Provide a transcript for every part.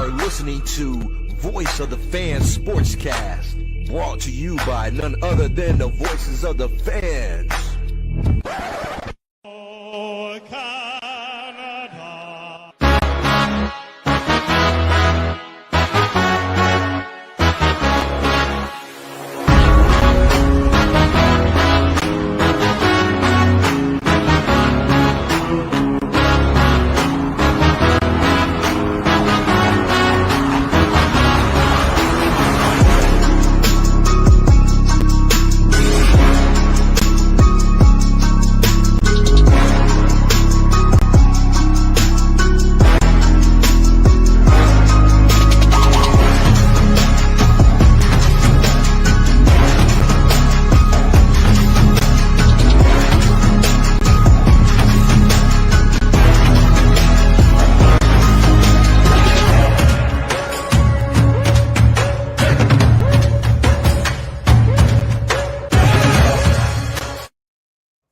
are listening to Voice of the Fans Sportscast, brought to you by none other than the voices of the fans.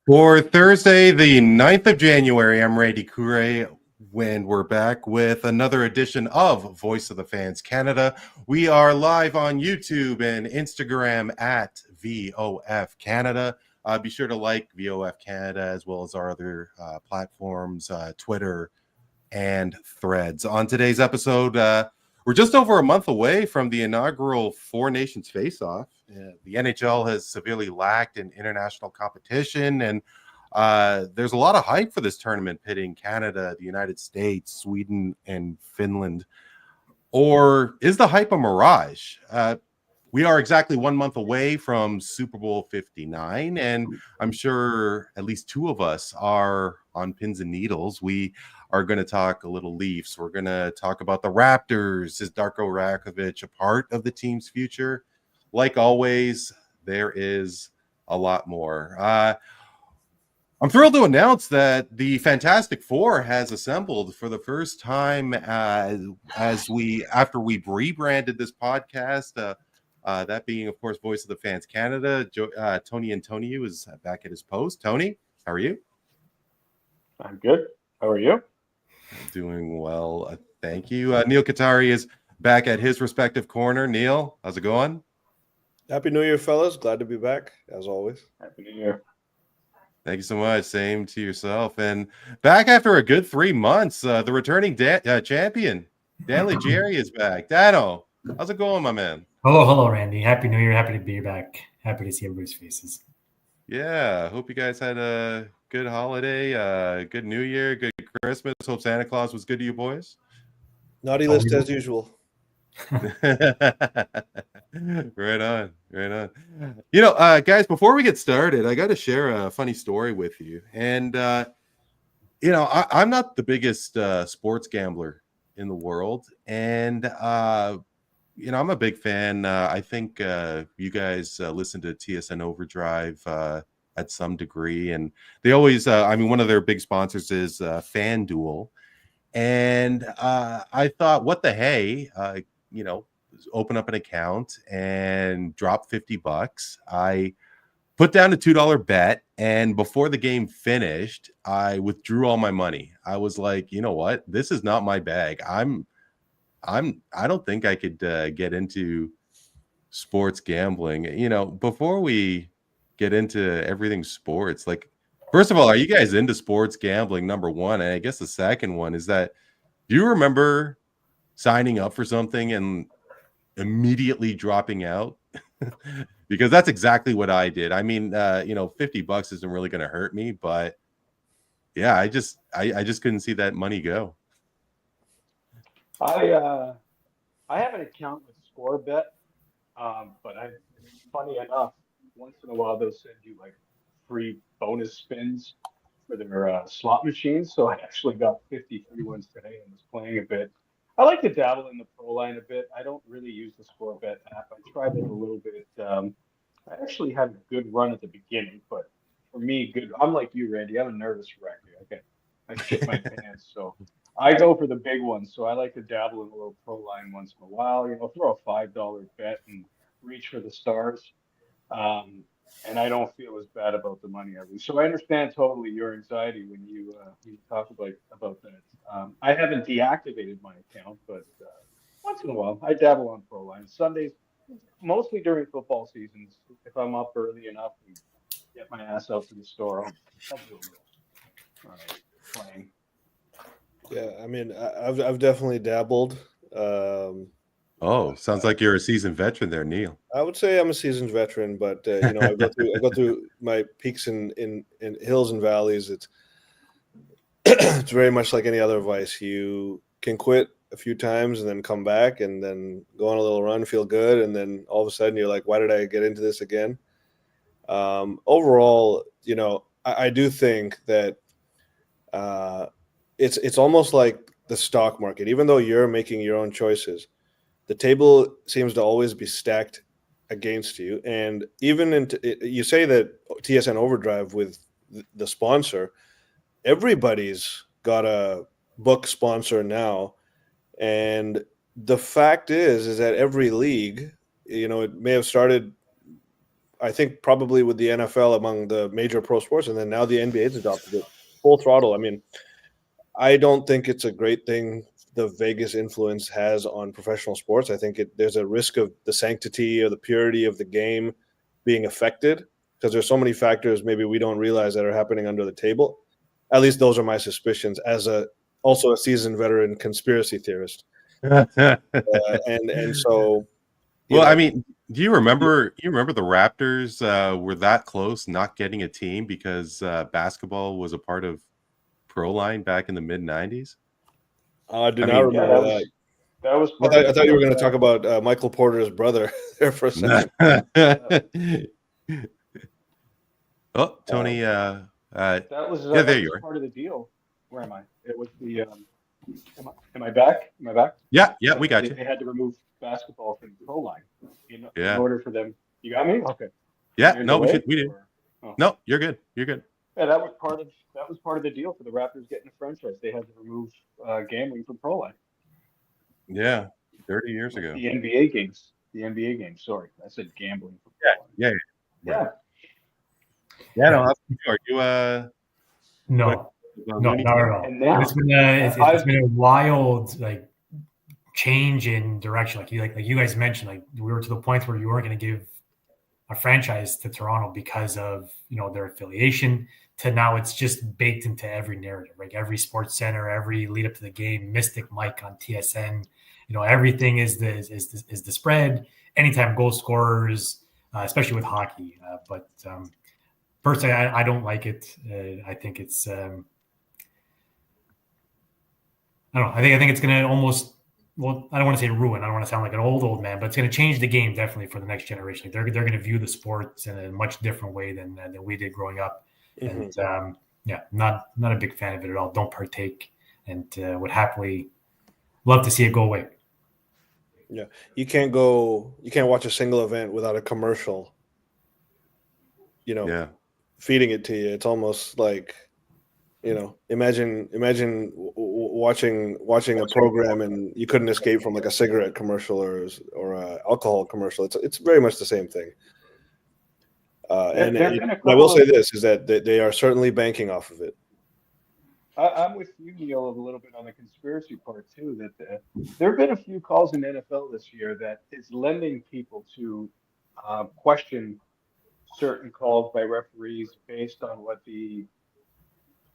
For Thursday, the 9th of January, I'm Randy Katarey, when we're back with another edition of Voice of the Fans Canada. We are live on YouTube and Instagram at VOF Canada. Be sure to like VOF Canada as well as our other platforms, Twitter and Threads. On today's episode, we're just over a month away from the inaugural Four Nations Faceoff. The NHL has severely lacked in international competition, and there's a lot of hype for this tournament pitting Canada, the United States, Sweden, and Finland. Or is the hype a mirage? We are exactly 1 month away from Super Bowl 59, and I'm sure at least two of us are on pins and needles. We are going to talk a little Leafs. We're going to talk about the Raptors. Is Darko Rakovic a part of the team's future? Like always, there is a lot more. I'm thrilled to announce that the Fantastic Four has assembled for the first time after we rebranded this podcast. That being, of course, Voice of the Fans Canada. Tony Antoniou is back at his post. Tony, how are you? I'm good. How are you? Doing well, thank you. Neel Katarey is back at his respective corner. Neel, how's it going? Happy New Year, fellas. Glad to be back, as always. Happy New Year. Thank you so much. Same to yourself. And back after a good 3 months, the returning champion, Dan Leggieri, is back. Dano, how's it going, my man? Hello, Randy. Happy New Year. Happy to be back. Happy to see everybody's faces. Yeah, hope you guys had a good holiday, good New Year, good Christmas. Hope Santa Claus was good to you boys. Naughty list as usual. Right on. You know, guys, before we get started, I got to share a funny story with you. And, you know, I'm not the biggest sports gambler in the world. And, you know, I'm a big fan. I think you guys listen to TSN Overdrive at some degree. And they always, one of their big sponsors is FanDuel. And I thought, what the hey, you know, open up an account and drop $50. I put down a $2 bet, and before the game finished, I withdrew all my money. I was like, you know what? This is not my bag. I don't think I could get into sports gambling. You know, before we get into everything sports, like, first of all, are you guys into sports gambling? Number one. And I guess the second one is that, do you remember signing up for something and immediately dropping out? Because that's exactly what I did. I mean, you know, $50 isn't really going to hurt me, but yeah, I just couldn't see that money go. I have an account with ScoreBet, but funny enough, once in a while they'll send you like free bonus spins for their slot machines. So I actually got 50 free ones today and was playing a bit. I like to dabble in the pro line a bit. I don't really use the ScoreBet app. I tried it a little bit. I actually had a good run at the beginning, but for me, good. I'm like you, Randy. I'm a nervous wreck. I shit my pants. So I go for the big ones. So I like to dabble in a little pro line once in a while. You know, throw a $5 bet and reach for the stars. And I don't feel as bad about the money I lose. So I understand totally your anxiety when you talk about that. I haven't deactivated my account, but Once in a while, I dabble on Pro Line. Sundays, mostly during football seasons. If I'm up early enough and get my ass out to the store, I'll do a little playing. Yeah, I mean, I've definitely dabbled. Oh, sounds like you're a seasoned veteran there, Neel. I would say I'm a seasoned veteran, but I go through my peaks and in hills and valleys. It's it's very much like any other vice. You can quit a few times and then come back and then go on a little run, feel good, and then all of a sudden you're like, why did I get into this again? Overall, I do think that it's almost like the stock market. Even though you're making your own choices, the table seems to always be stacked against you. And even you say that TSN Overdrive with the sponsor, everybody's got a book sponsor now. And the fact is that every league, it may have started, I think, probably with the NFL among the major pro sports, and then now the NBA's adopted it full throttle. I mean, I don't think it's a great thing the Vegas influence has on professional sports. I think there's a risk of the sanctity or the purity of the game being affected because there's so many factors maybe we don't realize that are happening under the table. At least those are my suspicions as also a seasoned veteran conspiracy theorist. And so, I mean, do you remember the Raptors were that close not getting a team because basketball was a part of Pro Line back in the mid 90s? I do not remember that. That was. I thought you were going to talk about Michael Porter's brother there for a second. Oh, Tony. That was there you are. Part of the deal. Where am I? It was the. Am I back? Am I back? Yeah, we got you. They had to remove basketball from the Pro Line in Yeah. order for them. You got me? Okay. Yeah. No, we did. Oh. No, you're good. You're good. Yeah, that was part of the deal for the Raptors getting a franchise. They had to remove gambling from Pro Line. Yeah, 30 years ago. The NBA games. Sorry, I said gambling. From Pro Line. Yeah. No, are you No, not at all. And now, it's been a wild change in direction. Like you guys mentioned, like we were to the point where you weren't going to give a franchise to Toronto because of their affiliation. To now, it's just baked into every narrative. Like every Sports Center, every lead up to the game, Mystic Mike on TSN. Everything is the spread. Anytime goal scorers, especially with hockey. But personally, I don't like it. I think it's. I don't know. I think it's going to almost. Well, I don't want to say ruin. I don't want to sound like an old man, but it's going to change the game definitely for the next generation. Like they're going to view the sports in a much different way than we did growing up. Mm-hmm. And not a big fan of it at all. Don't partake, and would happily love to see it go away. Yeah, you can't watch a single event without a commercial. Feeding it to you. It's almost like, imagine watching a program and you couldn't escape from like a cigarette commercial or a alcohol commercial. It's very much the same thing. And I will say this is that they are certainly banking off of it. I'm with you, Neel, a little bit on the conspiracy part too. That there have been a few calls in NFL this year that is lending people to question certain calls by referees based on what the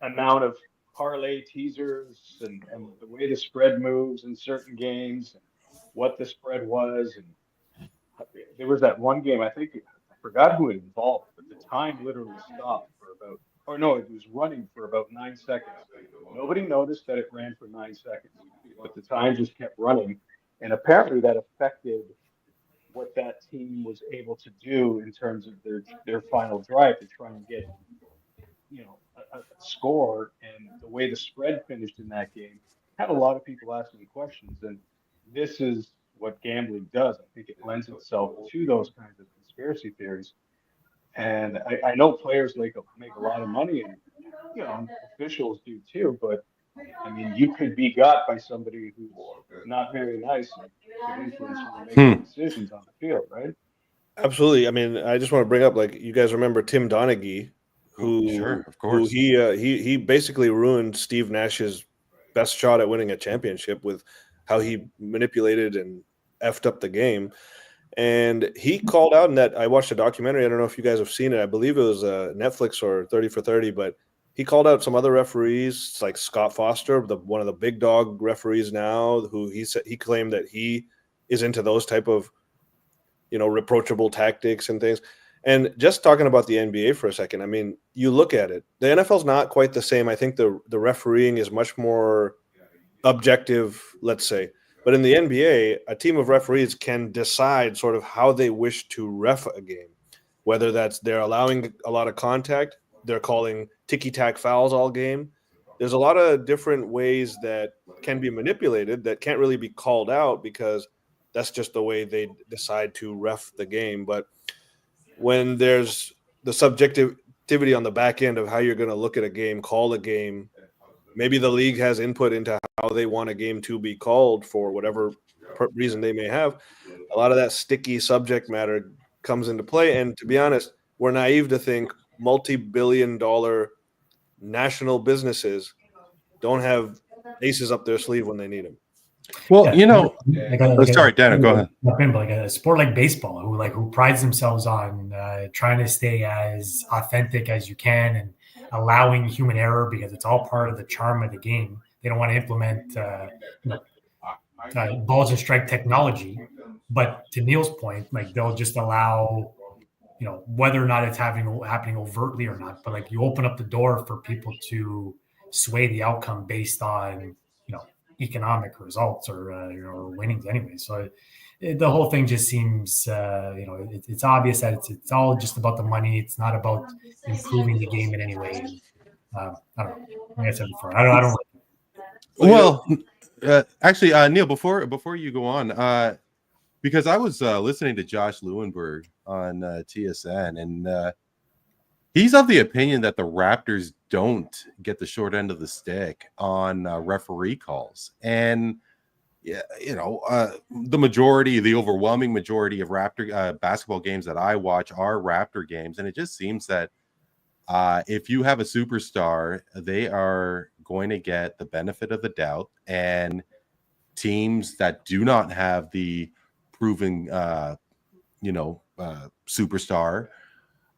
amount of parlay teasers and the way the spread moves in certain games and what the spread was. And there was that one game, I forgot who it involved, but the time literally stopped for about, it was running for about 9 seconds. Nobody noticed that it ran for 9 seconds, but the time just kept running. And apparently that affected what that team was able to do in terms of their final drive to try and get, a score. And the way the spread finished in that game had a lot of people asking questions. And this is what gambling does. I think it lends itself to those kinds of conspiracy theories. And I know players make a lot of money, and officials do too. But I mean, you could be got by somebody who's not very nice and could influence you to make decisions on the field, right? Absolutely. I mean, I just want to bring up, like, you guys remember Tim Donaghy, who, sure, of course, he basically ruined Steve Nash's best shot at winning a championship with how he manipulated and effed up the game. And he called out in that, I watched a documentary. I don't know if you guys have seen it. I believe it was Netflix or 30 for 30, but he called out some other referees like Scott Foster, one of the big dog referees now, who he claimed that he is into those type of, reproachable tactics and things. And just talking about the NBA for a second, I mean, you look at it, the NFL's not quite the same. I think the refereeing is much more objective, let's say. But in the NBA, a team of referees can decide sort of how they wish to ref a game, whether that's they're allowing a lot of contact, they're calling ticky-tack fouls all game. There's a lot of different ways that can be manipulated that can't really be called out because that's just the way they decide to ref the game. But when there's the subjectivity on the back end of how you're going to look at a game, call a game, maybe the league has input into how they want a game to be called for whatever reason they may have. A lot of that sticky subject matter comes into play. And to be honest, we're naive to think multi-billion-dollar national businesses don't have aces up their sleeve when they need them. Well, sorry, Daniel, go ahead. Like a sport like baseball, who prides themselves on trying to stay as authentic as you can and allowing human error because it's all part of the charm of the game. They don't want to implement balls and strike technology, but to Neel's point, like they'll just allow, whether or not it's happening overtly or not, but like you open up the door for people to sway the outcome based on economic results or winnings anyway. So the whole thing just seems it's obvious that it's all just about the money. It's not about improving the game in any way. I don't know. Like I said before, I don't. Well, actually, Neel, before you go on, because I was listening to Josh Lewenberg on TSN, and he's of the opinion that the Raptors don't get the short end of the stick on referee calls. And, the overwhelming majority of Raptor basketball games that I watch are Raptor games. And it just seems that if you have a superstar, they are going to get the benefit of the doubt. And teams that do not have the proven, superstar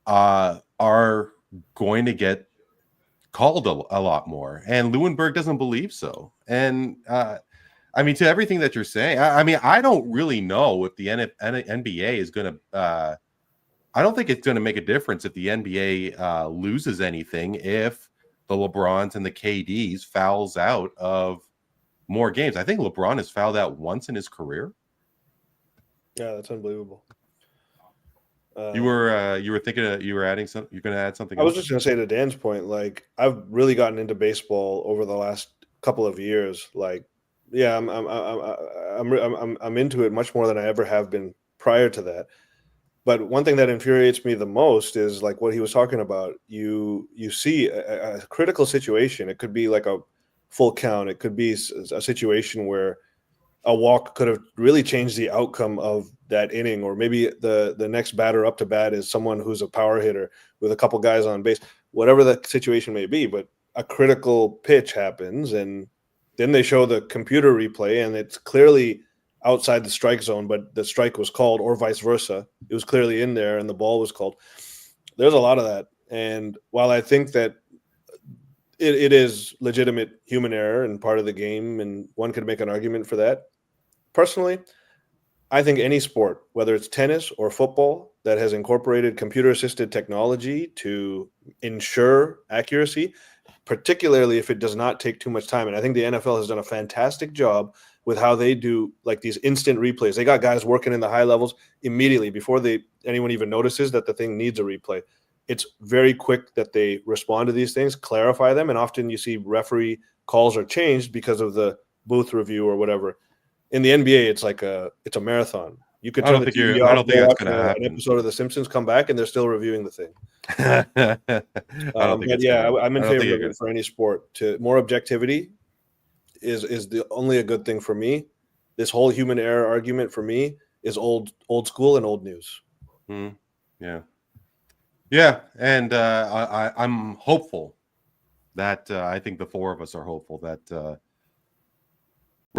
are going to get called a lot more, and Lewenberg doesn't believe so. And I mean, to everything that you're saying, I don't really know if the NBA is going to. I don't think it's going to make a difference if the NBA loses anything if the LeBrons and the KDs fouls out of more games. I think LeBron has fouled out once in his career. Yeah, that's unbelievable. You were thinking you were adding something. You're going to add something. I was just going to say to Dan's point, like I've really gotten into baseball over the last couple of years. Like, yeah, I'm into it much more than I ever have been prior to that. But one thing that infuriates me the most is like what he was talking about. You see a critical situation. It could be like a full count. It could be a situation where a walk could have really changed the outcome of that inning, or maybe the next batter up to bat is someone who's a power hitter with a couple guys on base, whatever the situation may be. But a critical pitch happens, and then they show the computer replay, and it's clearly outside the strike zone, but the strike was called, or vice versa. It was clearly in there, and the ball was called. There's a lot of that. And while I think that it is legitimate human error and part of the game, and one could make an argument for that, personally, I think any sport, whether it's tennis or football, that has incorporated computer-assisted technology to ensure accuracy, particularly if it does not take too much time. And I think the NFL has done a fantastic job with how they do like these instant replays. They got guys working in the high levels immediately before anyone even notices that the thing needs a replay. It's very quick that they respond to these things, clarify them, and often you see referee calls are changed because of the booth review or whatever. In the NBA, it's a marathon. You could turn the TV off, I don't think that's going to an happen. episode of The Simpsons, come back, and they're still reviewing the thing. I'm in favor of it for any sport. More objectivity is only a good thing for me. This whole human error argument for me is old school and old news. Yeah, and I'm hopeful that I think the four of us are hopeful that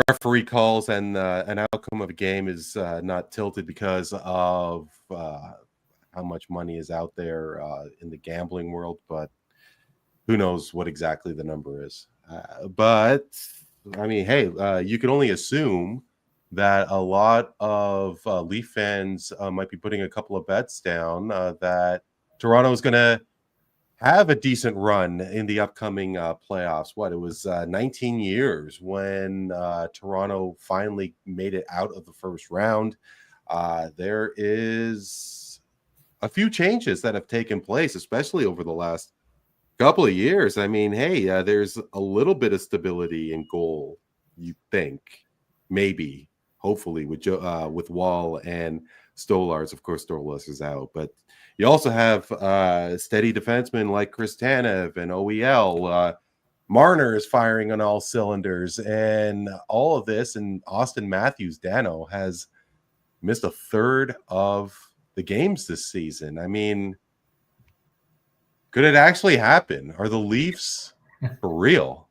referee calls and an outcome of a game is not tilted because of how much money is out there in the gambling world, but who knows what exactly the number is. But I mean, hey, you can only assume that a lot of Leaf fans might be putting a couple of bets down that Toronto is going to have a decent run in the upcoming playoffs. What, it was 19 years when Toronto finally made it out of the first round. There is a few changes that have taken place, especially over the last couple of years. I mean, hey, there's a little bit of stability in goal, you think, maybe, hopefully, with Wall and Stolarz. Of course, Stolarz is out, but you also have steady defensemen like Chris Tanev and OEL. Marner is firing on all cylinders, and all of this, and Austin Matthews, Dano, has missed a third of the games this season. I mean, could it actually happen? Are the Leafs for real?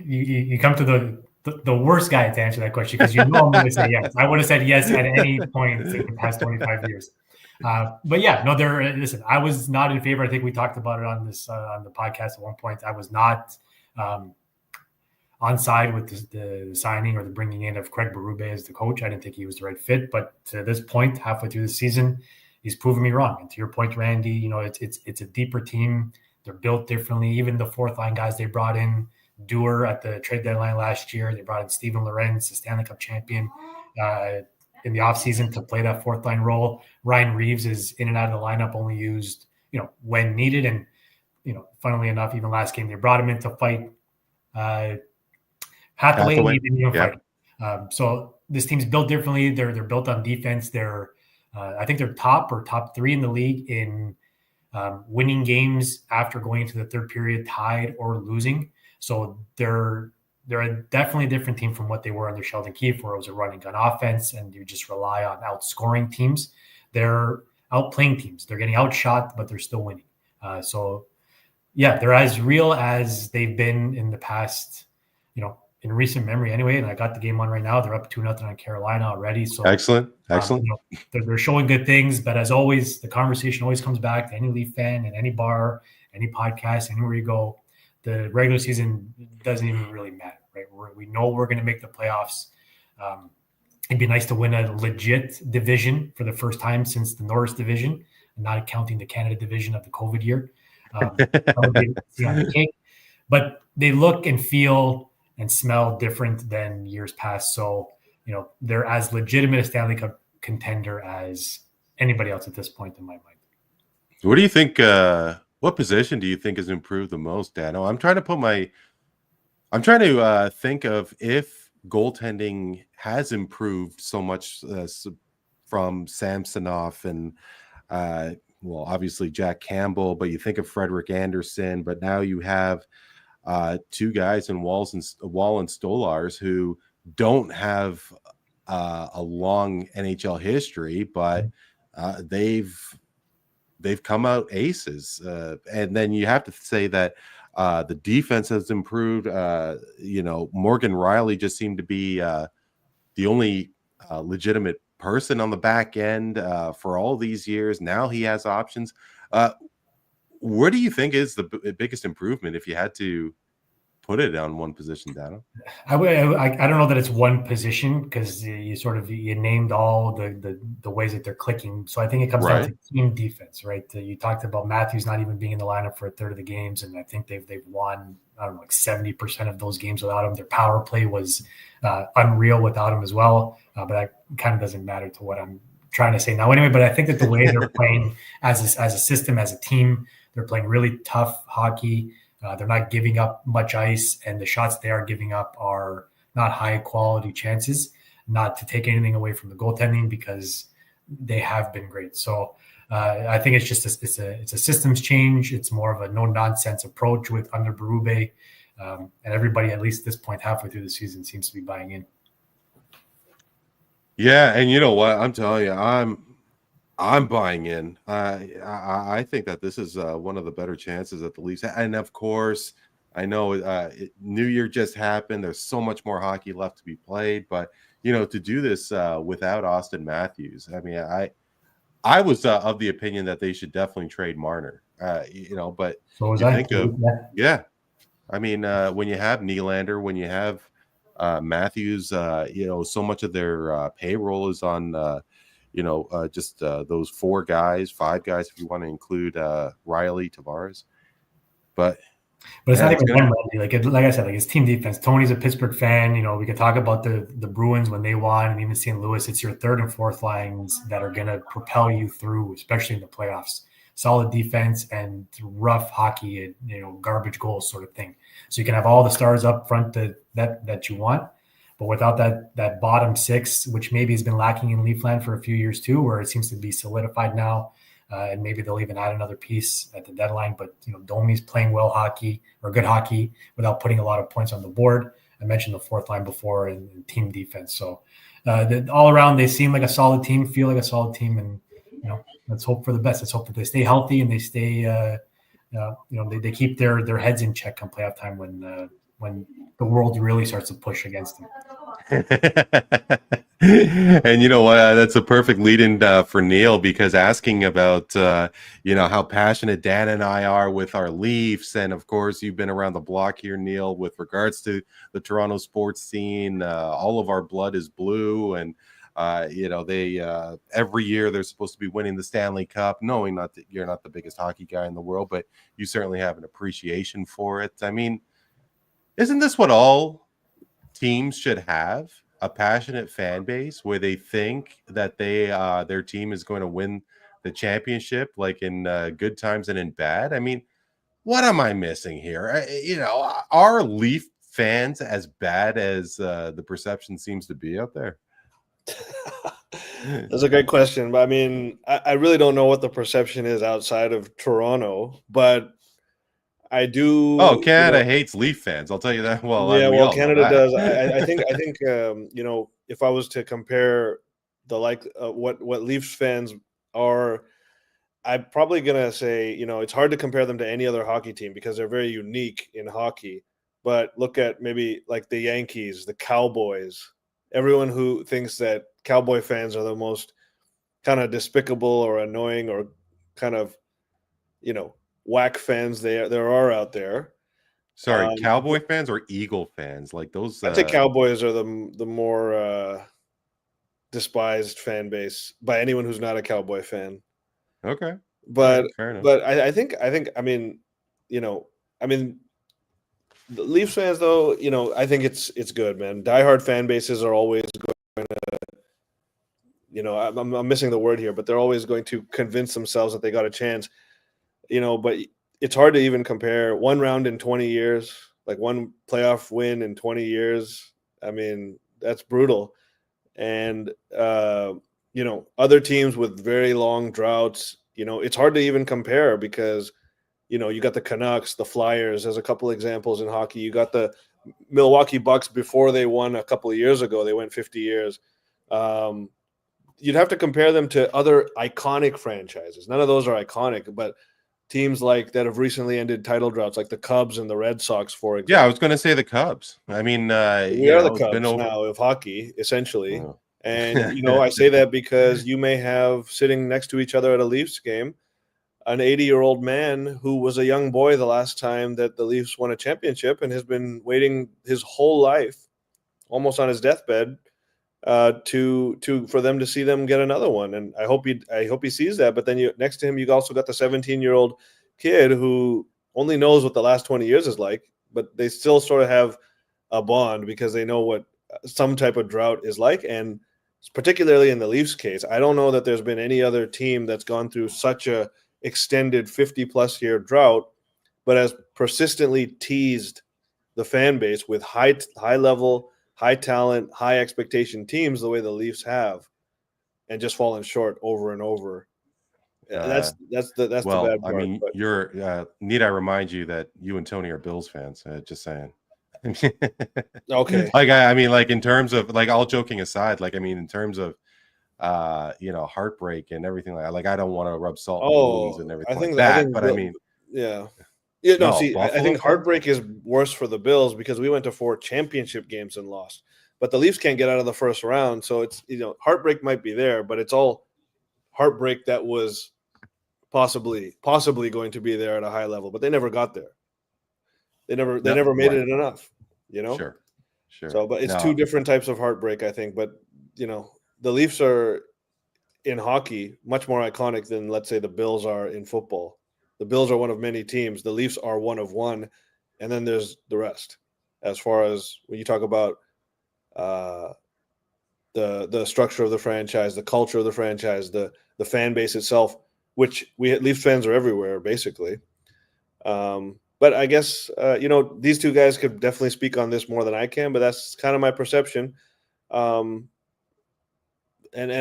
You come to the worst guy to answer that question, because you know I'm going to say yes. I would have said yes at any point in the past 25 years. But yeah, no, listen, I was not in favor. I think we talked about it on the podcast at one point. I was not on side with the signing or the bringing in of Craig Berube as the coach. I didn't think he was the right fit. But to this point, halfway through the season, he's proven me wrong. And to your point, Randy, you know, it's a deeper team. They're built differently. Even the fourth line guys they brought in, Dewar at the trade deadline last year. They brought in Steven Lorenz, the Stanley Cup champion, in the offseason to play that fourth line role. Ryan Reeves is in and out of the lineup, only used, you know, when needed. And, you know, funnily enough, even last game, they brought him in to fight Hathaway. He didn't even fight. So this team's built differently. They're built on defense. I think they're top 3 in the league in winning games after going into the third period tied or losing. So they're definitely a different team from what they were under Sheldon Keefe, where it was a running gun offense and you just rely on outscoring teams. They're outplaying teams. They're getting outshot, but they're still winning. So yeah, they're as real as they've been in the past, you know, in recent memory anyway. And I got the game on right now. They're up 2-0 on Carolina already. So excellent. You know, they're showing good things, but as always, the conversation always comes back to any Leaf fan in any bar, any podcast, anywhere you go. The regular season doesn't even really matter, right? We know we're going to make the playoffs. It'd be nice to win a legit division for the first time since the Norris division, not counting the Canada division of the COVID year. But they look and feel and smell different than years past. So, you know, they're as legitimate a Stanley Cup contender as anybody else at this point in my mind. What do you think? What position do you think has improved the most, Dano? I'm trying to think of if goaltending has improved so much from Samsonov and well, obviously Jack Campbell, but you think of Frederik Andersen, but now you have 2 guys in Wall and Stolarz who don't have a long NHL history, but they've come out aces. And then you have to say that the defense has improved. You know, Morgan Riley just seemed to be the only legitimate person on the back end for all these years. Now he has options. Where do you think is the biggest improvement if you had to put it on one position, Dano? I don't know that it's one position, because you named all the ways that they're clicking. So I think it comes down to team defense, right? You talked about Matthews not even being in the lineup for a third of the games, and I think they've won, I don't know, like 70% of those games without him. Their power play was unreal without him as well, but that kind of doesn't matter to what I'm trying to say now anyway. But I think that the way they're playing as a system, as a team, they're playing really tough hockey. They're not giving up much ice, and the shots they are giving up are not high quality chances. Not to take anything away from the goaltending, because they have been great. So I think it's just it's a systems change. It's more of a no nonsense approach with under Berube, and everybody, at least at this point, halfway through the season, seems to be buying in. Yeah, and you know what? I'm telling you, I'm buying in. I think that this is one of the better chances that the Leafs have. And of course, I know New Year just happened. There's so much more hockey left to be played, but to do this without Austin Matthews, I mean, I was of the opinion that they should definitely trade Marner. But So was you I. think of I mean, when you have Nylander, when you have Matthews, so much of their payroll is on just those 4 guys, 5 guys, if you want to include Riley, Tavares, but. But it's not even them, Randy. Like I said, like it's team defense. Tony's a Pittsburgh fan. We can talk about the Bruins when they won, and even St. Louis. It's your third and fourth lines that are going to propel you through, especially in the playoffs. Solid defense and rough hockey, and garbage goals sort of thing. So you can have all the stars up front that you want, but without that bottom 6, which maybe has been lacking in Leafland for a few years too, where it seems to be solidified now. And maybe they'll even add another piece at the deadline. But Domi's playing well hockey or good hockey without putting a lot of points on the board. I mentioned the fourth line before and team defense. So all around, they seem like a solid team, feel like a solid team, and let's hope for the best. Let's hope that they stay healthy and they stay. They keep their heads in check come playoff time when the world really starts to push against them. And you know what? That's a perfect lead-in for Neel, because asking about how passionate Dan and I are with our Leafs, and of course you've been around the block here, Neel, with regards to the Toronto sports scene. All of our blood is blue, and they every year they're supposed to be winning the Stanley Cup, knowing not that you're not the biggest hockey guy in the world, but you certainly have an appreciation for it. I mean, isn't this what all teams should have? A passionate fan base where they think that their team is going to win the championship, like in good times and in bad. I mean, what am I missing here? Are Leaf fans as bad as the perception seems to be out there? That's a great question. But I mean, I really don't know what the perception is outside of Toronto, but I do. Oh, Canada hates Leaf fans. I'll tell you that. Well, well, Canada does. I think if I was to compare what Leafs fans are, I'm probably gonna say it's hard to compare them to any other hockey team because they're very unique in hockey. But look at maybe like the Yankees, the Cowboys. Everyone who thinks that Cowboy fans are the most kind of despicable or annoying or kind of whack fans there are out there. Sorry, Cowboy fans or Eagle fans? Like those. I'd say Cowboys are the more despised fan base by anyone who's not a Cowboy fan. Okay, but fair enough. But I think I mean the Leafs fans though I think it's good, man. Diehard fan bases are always going to I'm missing the word here, but they're always going to convince themselves that they got a chance. But it's hard to even compare one round in 20 years, like one playoff win in 20 years. I mean, that's brutal. And, other teams with very long droughts, it's hard to even compare because, you got the Canucks, the Flyers, there's a couple examples in hockey. You got the Milwaukee Bucks before they won a couple of years ago. They went 50 years. You'd have to compare them to other iconic franchises. None of those are iconic, but teams like that have recently ended title droughts, like the Cubs and the Red Sox, for example. Yeah, I was going to say the Cubs. I mean, we are the Cubs now of hockey, essentially. Oh. And, I say that because you may have sitting next to each other at a Leafs game an 80-year-old man who was a young boy the last time that the Leafs won a championship and has been waiting his whole life, almost on his deathbed, for them to see them get another one. And I hope he sees that. But then next to him, you also got the 17-year-old kid who only knows what the last 20 years is like, but they still sort of have a bond because they know what some type of drought is like. And particularly in the Leafs case, I don't know that there's been any other team that's gone through such a extended 50+ year drought, but has persistently teased the fan base with high level, high talent, high expectation teams the way the Leafs have, and just fallen short over and over. That's the bad part. I mean, you're need I remind you that you and Tony are Bills fans? Just saying. Okay. Like I mean, like in terms of like all joking aside, like I mean, in terms of heartbreak and everything like I don't want to rub salt in the wounds and everything but I mean, yeah. Yeah, no, No, see, I Buffalo think too? heartbreak is worse for the Bills because we went to 4 championship games and lost. But the Leafs can't get out of the first round, so it's heartbreak might be there, but it's all heartbreak that was possibly going to be there at a high level, but they never got there. They No, never made right. it enough, you know? Sure. Sure. So, but it's two No. different types of heartbreak, I think. But the Leafs are in hockey much more iconic than, let's say, the Bills are in football. The Bills are one of many teams. The Leafs are one of one, and then there's the rest. As far as when you talk about uh, the structure of the franchise, the culture of the franchise, the fan base itself, which Leafs fans are everywhere, basically. But I guess these two guys could definitely speak on this more than I can, but that's kind of my perception. And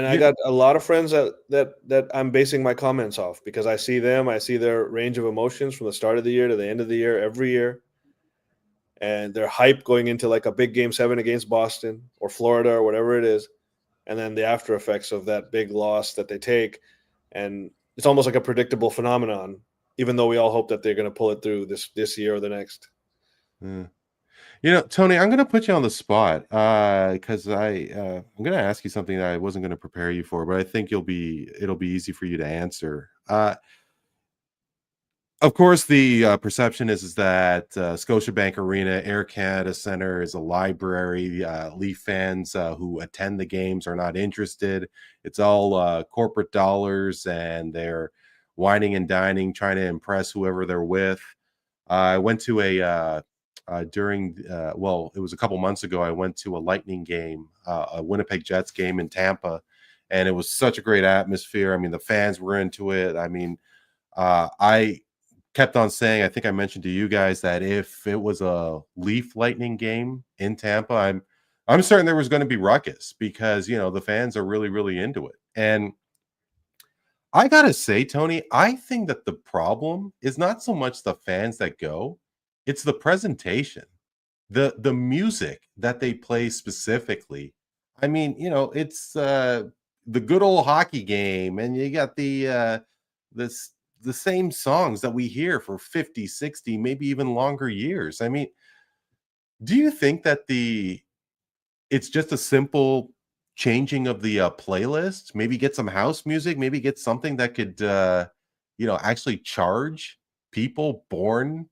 I You, got a lot of friends that I'm basing my comments off because I see them, I see their range of emotions from the start of the year to the end of the year, every year, and their hype going into like a big Game 7 against Boston or Florida or whatever it is, and then the after effects of that big loss that they take, and it's almost like a predictable phenomenon, even though we all hope that they're going to pull it through this year or the next. Tony, I'm going to put you on the spot because I'm going to ask you something that I wasn't going to prepare you for, but I think it'll be easy for you to answer. Of course, the perception is that Scotiabank Arena, Air Canada Center is a library. Leaf fans who attend the games are not interested. It's all corporate dollars, and they're whining and dining, trying to impress whoever they're with. I went to it was a couple months ago. I went to a Lightning game, a Winnipeg Jets game in Tampa, and it was such a great atmosphere. I mean, the fans were into it. I mean, I kept on saying, I think I mentioned to you guys that if it was a Leaf Lightning game in Tampa, I'm certain there was going to be ruckus because the fans are really, really into it. And I gotta say, Tony, I think that the problem is not so much the fans that go, it's the presentation, the music that they play specifically. I mean, it's the good old hockey game, and you got this the same songs that we hear for 50, 60, maybe even longer years. I mean, do you think that it's just a simple changing of the playlist? Maybe get some house music, maybe get something that could actually charge people born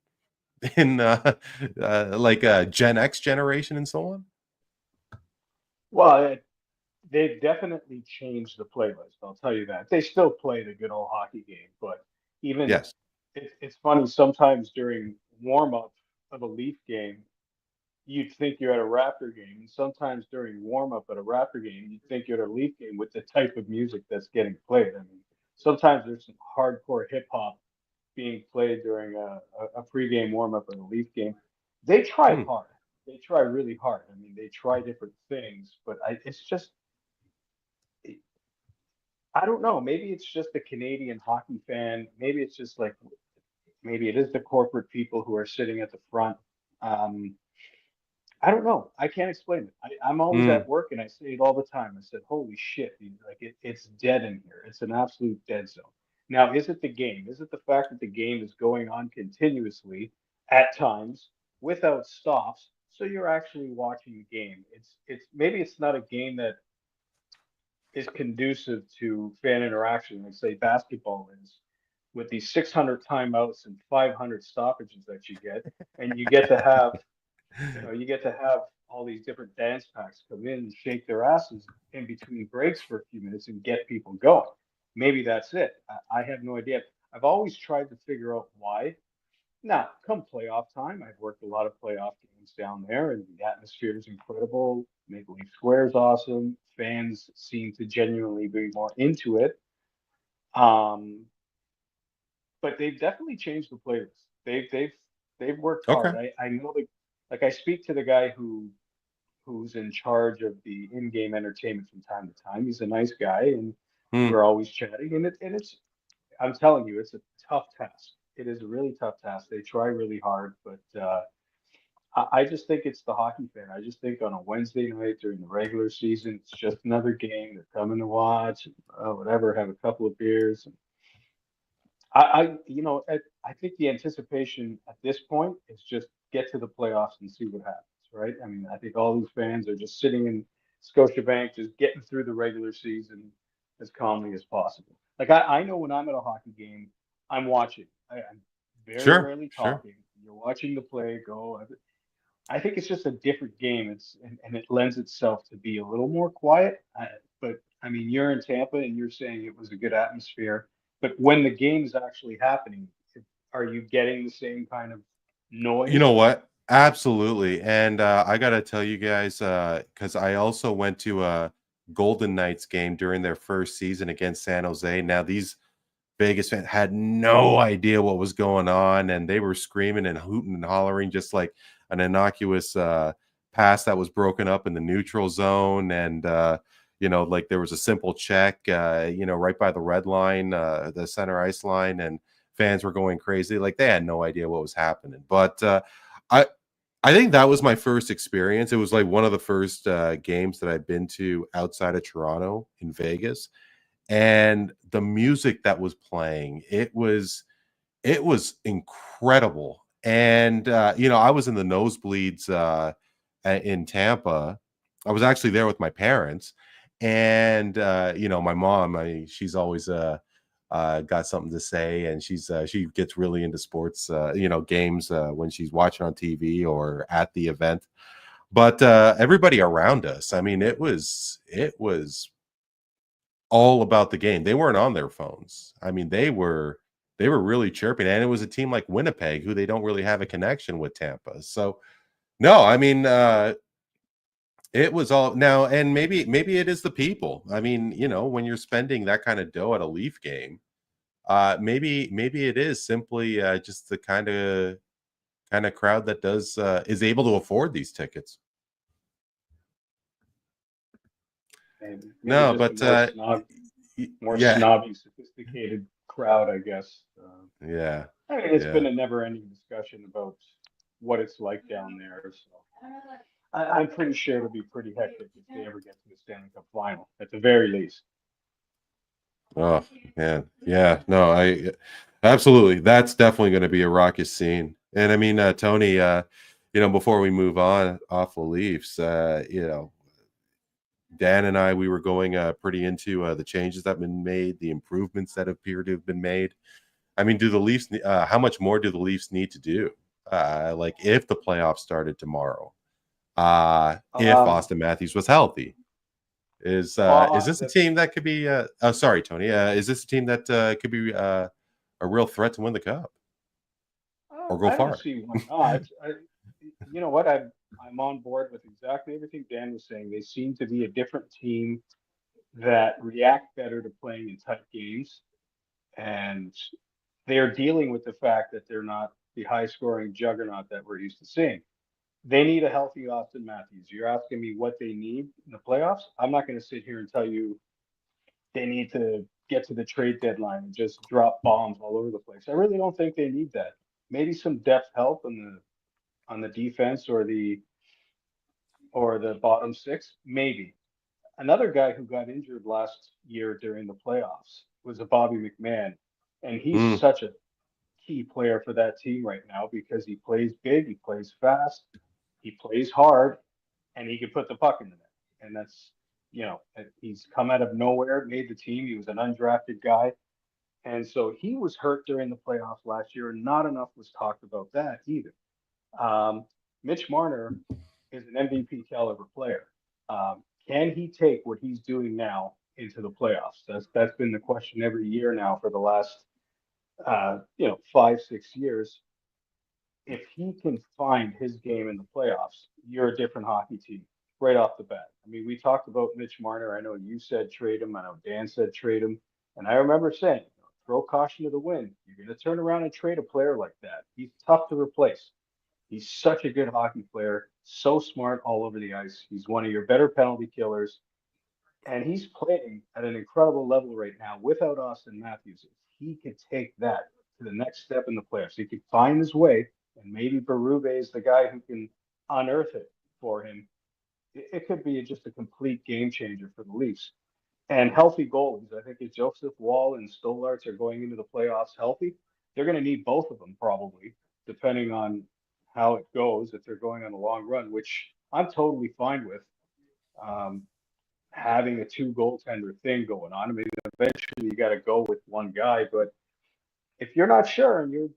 in like a Gen X generation and so on? Well, they've definitely changed the playlist. I'll tell you that. They still play the good old hockey game, but even Yes. it's funny sometimes during warm up of a Leaf game, you'd think you're at a Raptor game, and sometimes during warm up at a Raptor game, you'd think you're at a Leaf game with the type of music that's getting played. I mean, sometimes there's some hardcore hip hop being played during a pregame warm up at a Leaf game. They try Hmm. hard. They try really hard. I mean, they try different things, but it's just I don't know. Maybe it's just the Canadian hockey fan. Maybe it's just like maybe it is the corporate people who are sitting at the front. Um, I don't know. I can't explain it. I'm always Hmm. at work and I say it all the time. I said, "Holy shit!" Like it's dead in here. It's an absolute dead zone. Now, is it the game? Is it the fact that the game is going on continuously at times without stops? So you're actually watching the game. It's maybe it's not a game that is conducive to fan interaction, like say basketball is, with these 600 timeouts and 500 stoppages that you get, and you get to have, you get to have all these different dance packs come in and shake their asses in between breaks for a few minutes and get people going. Maybe that's it. I have no idea. I've always tried to figure out why. Now, come playoff time, I've worked a lot of playoff games down there, and the atmosphere is incredible. Maple Leaf Square is awesome. Fans seem to genuinely be more into it. Um, but they've definitely changed the playlist. They've worked Okay. hard. I know that, like I speak to the guy who's in charge of the in-game entertainment from time to time. He's a nice guy, and Hmm. we're always chatting. And it's I'm telling you, it's a tough task. It is a really tough task. They try really hard, but I just think it's the hockey fan. I just think on a Wednesday night during the regular season, it's just another game. They're coming to watch, whatever, have a couple of beers. And I think the anticipation at this point is just get to the playoffs and see what happens, right? I mean, I think all these fans are just sitting in Scotiabank, just getting through the regular season as calmly as possible. Like I know when I'm at a hockey game, I'm watching. I'm very Sure, rarely sure. talking. You're watching the play go. I think it's just a different game. And it lends itself to be a little more quiet. But I mean, you're in Tampa and you're saying it was a good atmosphere. But when the game's actually happening, are you getting the same kind of You know noise? what? Absolutely. And I got to tell you guys, because I also went to a Golden Knights game during their first season against San Jose. Now, these Vegas fans had no idea what was going on, and they were screaming and hooting and hollering just like an innocuous pass that was broken up in the neutral zone. And, like there was a simple check, right by the red line, the center ice line, and fans were going crazy. Like they had no idea what was happening. But I, I think that was my first experience. It was like one of the first games that I've been to outside of Toronto in Vegas, and the music that was playing, it was incredible. And I was in the nosebleeds in Tampa. I was actually there with my parents, and my mom, she's always got something to say, and she gets really into sports games when she's watching on TV or at the event. But everybody around us, I mean, it was all about the game. They weren't on their phones. I mean, they were really chirping, and it was a team like Winnipeg who they don't really have a connection with Tampa. So no, I mean, it was all now, and maybe it is the people. I mean, when you're spending that kind of dough at a Leaf game, maybe it is simply just the kind of crowd that is able to afford these tickets. Maybe No, just a but more yeah, snobby, sophisticated crowd, I guess. yeah, I mean, it's yeah. been a never-ending discussion about what it's like down there. So I'm pretty sure it'll be pretty hectic if they ever get to the Stanley Cup final, at the very least. Oh man, yeah, no, I absolutely. That's definitely going to be a raucous scene. And I mean, Tony, before we move on off the Leafs, Dan and I, we were going pretty into the changes that have been made, the improvements that appear to have been made. I mean, do the Leafs? How much more do the Leafs need to do? Like if the playoffs started tomorrow, if Um, Austin Matthews was healthy, is well, this a team that could be? Oh, sorry, Tony. Is this a team that could be a real threat to win the cup or go I don't far? see why not. You know what? I'm on board with exactly everything Dan was saying. They seem to be a different team that react better to playing in tight games, and they are dealing with the fact that they're not the high-scoring juggernaut that we're used to seeing. They need a healthy Austin Matthews. You're asking me what they need in the playoffs? I'm not going to sit here and tell you they need to get to the trade deadline and just drop bombs all over the place. I really don't think they need that. Maybe some depth help on the defense or the bottom six, maybe. Another guy who got injured last year during the playoffs was a Bobby McMahon, and he's Mm, such a key player for that team right now because he plays big, he plays fast, he plays hard, and he can put the puck in the net. And that's, he's come out of nowhere, made the team. He was an undrafted guy. And so he was hurt during the playoffs last year, and not enough was talked about that either. Um, Mitch Marner is an MVP caliber player. Can he take what he's doing now into the playoffs? That's been the question every year now for the last 5 6 years. If he can find his game in the playoffs, you're a different hockey team right off the bat. I mean, we talked about Mitch Marner. I know you said trade him. I know Dan said trade him. And I remember saying, throw caution to the wind. You're going to turn around and trade a player like that. He's tough to replace. He's such a good hockey player, so smart all over the ice. He's one of your better penalty killers. And he's playing at an incredible level right now without Austin Matthews. If he could take that to the next step in the playoffs, he could find his way, and maybe Berube is the guy who can unearth it for him. It could be just a complete game changer for the Leafs. and healthy goalies. I think if Joseph Wall and Stolarz are going into the playoffs healthy, they're going to need both of them probably, depending on how it goes if they're going on a long run, which I'm totally fine with. Um, Having a two goaltender thing going on. I mean, eventually you got to go with one guy, but if you're not sure and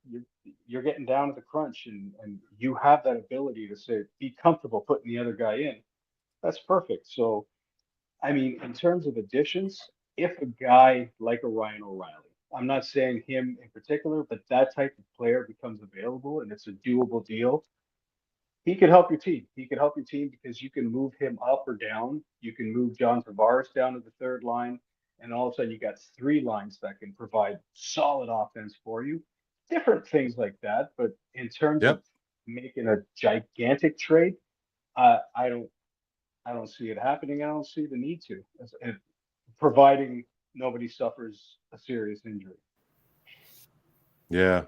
you're getting down to the crunch and you have that ability to say be comfortable putting the other guy in, that's perfect. So I mean, in terms of additions, if a guy like a Ryan O'Reilly, I'm not saying him in particular, but that type of player becomes available and it's a doable deal, he could help your team. He could help your team because you can move him up or down. You can move John Tavares down to the third line, and all of a sudden you got three lines that can provide solid offense for you. Different things like that, but in terms of Yep. making a gigantic trade, I don't I don't see it happening. I don't see the need to, providing nobody suffers a serious injury. Yeah.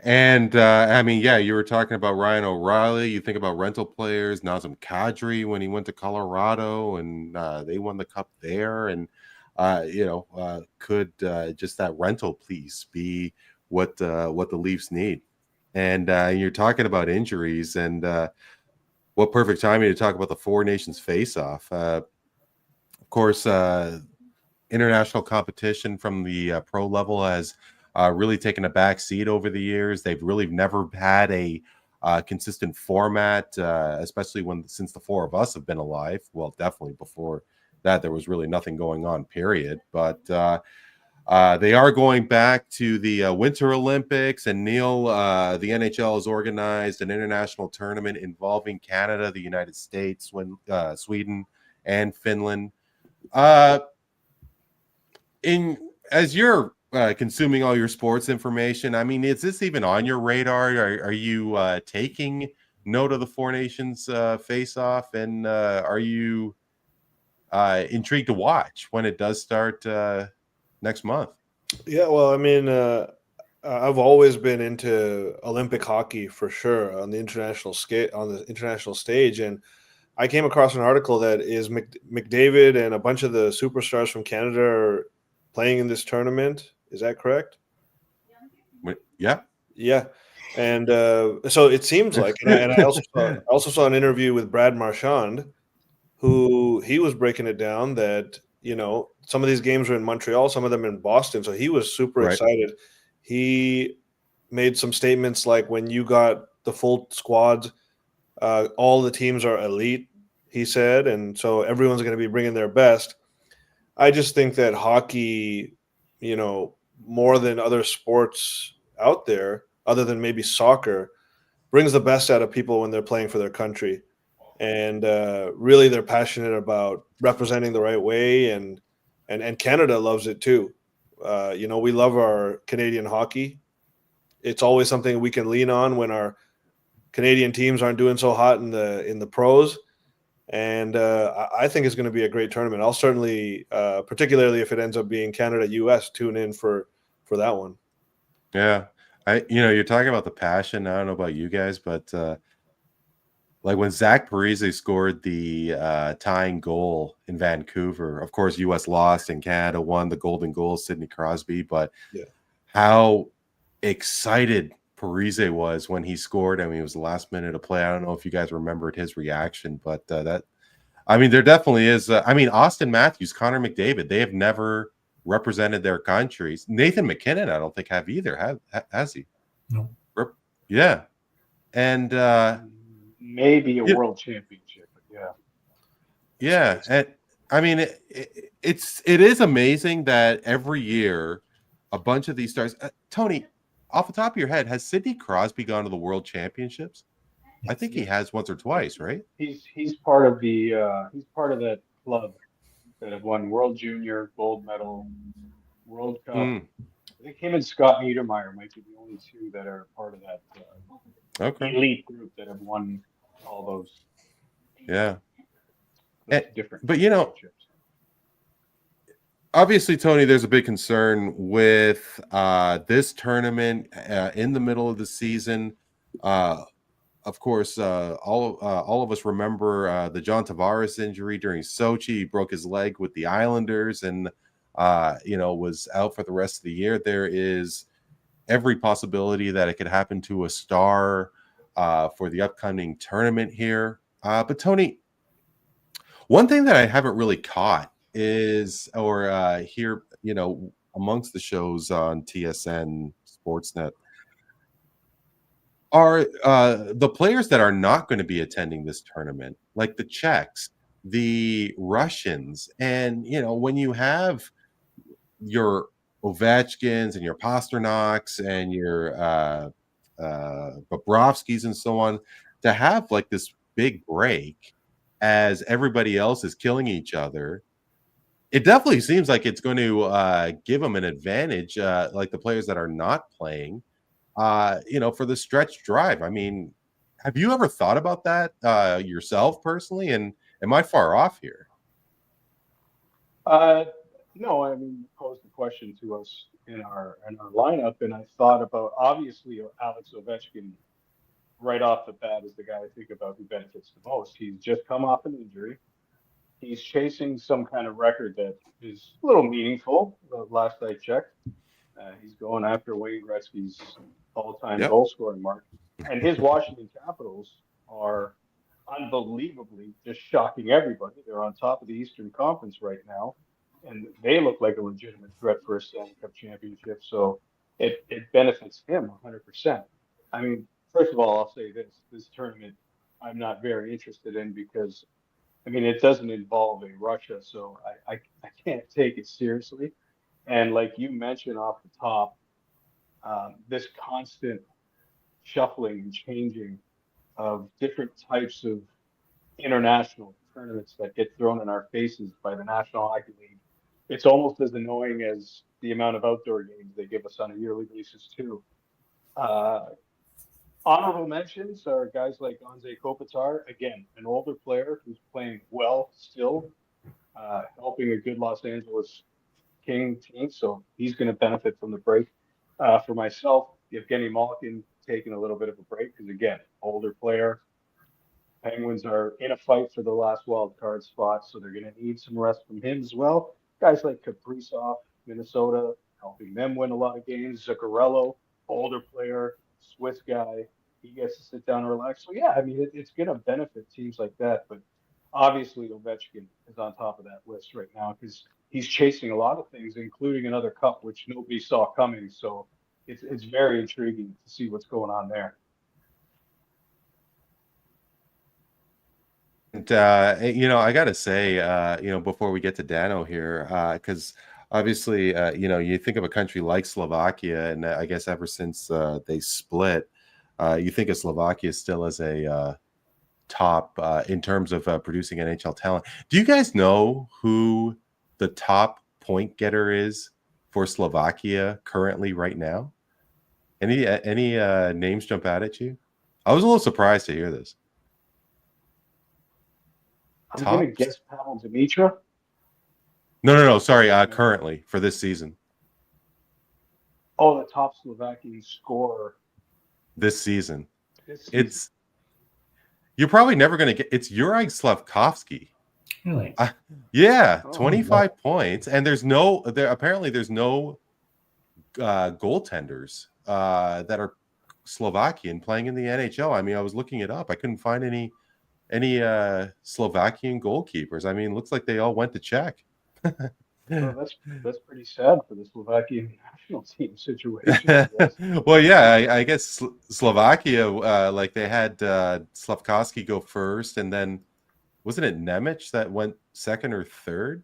And I mean, yeah, you were talking about Ryan O'Reilly. You think about rental players, Nazem Kadri when he went to Colorado and they won the cup there. And could just that rental piece be what the Leafs need? And you're talking about injuries, and what perfect timing to talk about the Four Nations Faceoff. Of course, international competition from the pro level has really taken a back seat over the years. They've really never had a consistent format, especially since the four of us have been alive. Well, definitely before that, there was really nothing going on, period. But they are going back to the Winter Olympics, and Neel, the NHL has organized an international tournament involving Canada, the United States, Sweden, and Finland. As you're consuming all your sports information, I mean, is this even on your radar? Are you taking note of the Four Nations face-off, and are you intrigued to watch when it does start next month? Yeah, well, I mean, I've always been into Olympic hockey for sure on the international stage, and I came across an article that is McDavid and a bunch of the superstars from Canada are playing in this tournament. Is that correct? Yeah. Yeah. And so it seems like, and I also saw an interview with Brad Marchand, who he was breaking it down that, some of these games are in Montreal, some of them in Boston. So he was super Right. excited. He made some statements like, when you got the full squad, all the teams are elite, he said. And so everyone's going to be bringing their best. I just think that hockey, more than other sports out there, other than maybe soccer, brings the best out of people when they're playing for their country. And really, they're passionate about representing the right way, and Canada loves it too. We love our Canadian hockey. It's always something we can lean on when our Canadian teams aren't doing so hot in the pros. And I think it's going to be a great tournament. I'll certainly, particularly if it ends up being Canada-US, tune in for that one. Yeah, you're talking about the passion. I don't know about you guys, but like when Zach Parise scored the tying goal in Vancouver, of course, U.S. lost and Canada won the golden goal, Sidney Crosby. But how excited Parise was when he scored. I mean, it was the last minute of play. I don't know if you guys remembered his reaction, but there definitely is. Austin Matthews, Connor McDavid, they have never represented their countries. Nathan McKinnon, I don't think have either. Has he? No. Yeah. And maybe a world championship, but yeah. Yeah. And I mean, it is amazing that every year a bunch of these stars, Tony, off the top of your head, has Sidney Crosby gone to the World Championships? I think he has once or twice, right? He's part of he's part of that club that have won World Junior, gold medal, World Cup. I think him and Scott Niedermayer might be the only two that are part of that elite group that have won all those. Yeah. Different. But obviously, Tony, there's a big concern with this tournament in the middle of the season. of course, all of us remember the John Tavares injury during Sochi. He broke his leg with the Islanders and, was out for the rest of the year. There is every possibility that it could happen to a star for the upcoming tournament here. But Tony, one thing that I haven't really caught is, or here, amongst the shows on TSN Sportsnet, are the players that are not going to be attending this tournament, like the Czechs, the Russians, and when you have your Ovechkins and your Pasternaks and your Bobrovskis and so on, to have like this big break as everybody else is killing each other, it definitely seems like it's going to give them an advantage, like the players that are not playing, for the stretch drive. I mean, have you ever thought about that yourself personally? And am I far off here? No, I mean, you posed the question to us in our lineup, and I thought about obviously Alex Ovechkin right off the bat is the guy I think about who benefits the most. He's just come off an injury. He's chasing some kind of record that is a little meaningful. The last I checked, he's going after Wayne Gretzky's all-time goal scoring mark, and his Washington Capitals are unbelievably just shocking everybody. They're on top of the Eastern Conference right now, and they look like a legitimate threat for a Stanley Cup championship. So it benefits him 100%. I mean, first of all, I'll say this tournament I'm not very interested in because, I mean, it doesn't involve a Russia, so I can't take it seriously. And like you mentioned off the top, this constant shuffling and changing of different types of international tournaments that get thrown in our faces by the National Hockey League. It's almost as annoying as the amount of outdoor games they give us on a yearly basis too. Honorable mentions are guys like Anze Kopitar, again, an older player who's playing well still, helping a good Los Angeles King team, so he's going to benefit from the break. For myself, Evgeny Malkin taking a little bit of a break because, again, older player. Penguins are in a fight for the last wild card spot, so they're going to need some rest from him as well. Guys like Kaprizov, Minnesota, helping them win a lot of games. Zuccarello, older player, Swiss guy, he gets to sit down and relax. So, yeah, I mean, it's going to benefit teams like that, but obviously Ovechkin is on top of that list right now because he's chasing a lot of things, including another cup, which nobody saw coming. So it's very intriguing to see what's going on there. And I got to say, before we get to Dano here, because obviously, you think of a country like Slovakia, and I guess ever since they split, you think of Slovakia still as a top in terms of producing NHL talent. Do you guys know who the top point getter is for Slovakia currently right now? Any names jump out at you? I was a little surprised to hear this. I'm going to guess Pavel Dimitra. No. Sorry, currently for this season. Oh, the top Slovakian scorer this season. It's you're probably never going to get. It's Juraj Slafkovsky. Really? 25 points, and there's no goaltenders that are Slovakian playing in the NHL. I mean, I was looking it up. I couldn't find any Slovakian goalkeepers. I mean, looks like they all went to Czech. Well, that's pretty sad for the Slovakian national team situation. Well, yeah, I guess Slovakia, like they had Slafkovsky go first, and then wasn't it Nemec that went second or third?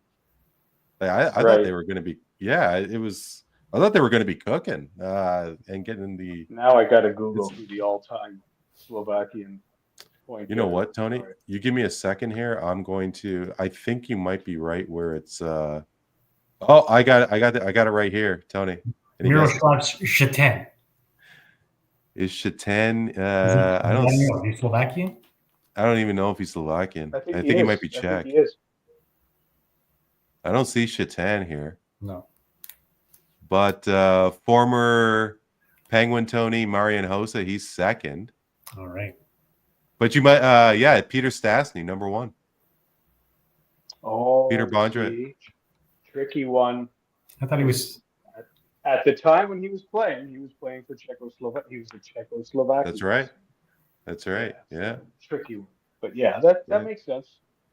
I thought they were going to be. Yeah, it was. I thought they were going to be cooking and getting the. Now I got to Google who the all-time Slovakian. You know what, Tony? Right. You give me a second here. I'm going to. I think you might be right where it's. Oh, I got it right here, Tony. Miroslav Shatan. Is Shatan? I don't know. Is he Slovakian? I don't even know if he's Slovakian. I think he might be Czech. I don't see Shatan here. No. But former Penguin Tony Marian Hossa, he's second. All right. But you might, Peter Stastny, number 1. Oh, Peter Bondra. see, tricky one. I thought he was. At the time when he was playing for Czechoslovakia. He was a Czechoslovak. That's right. That's right. Yeah. So tricky one. But yeah, that makes sense.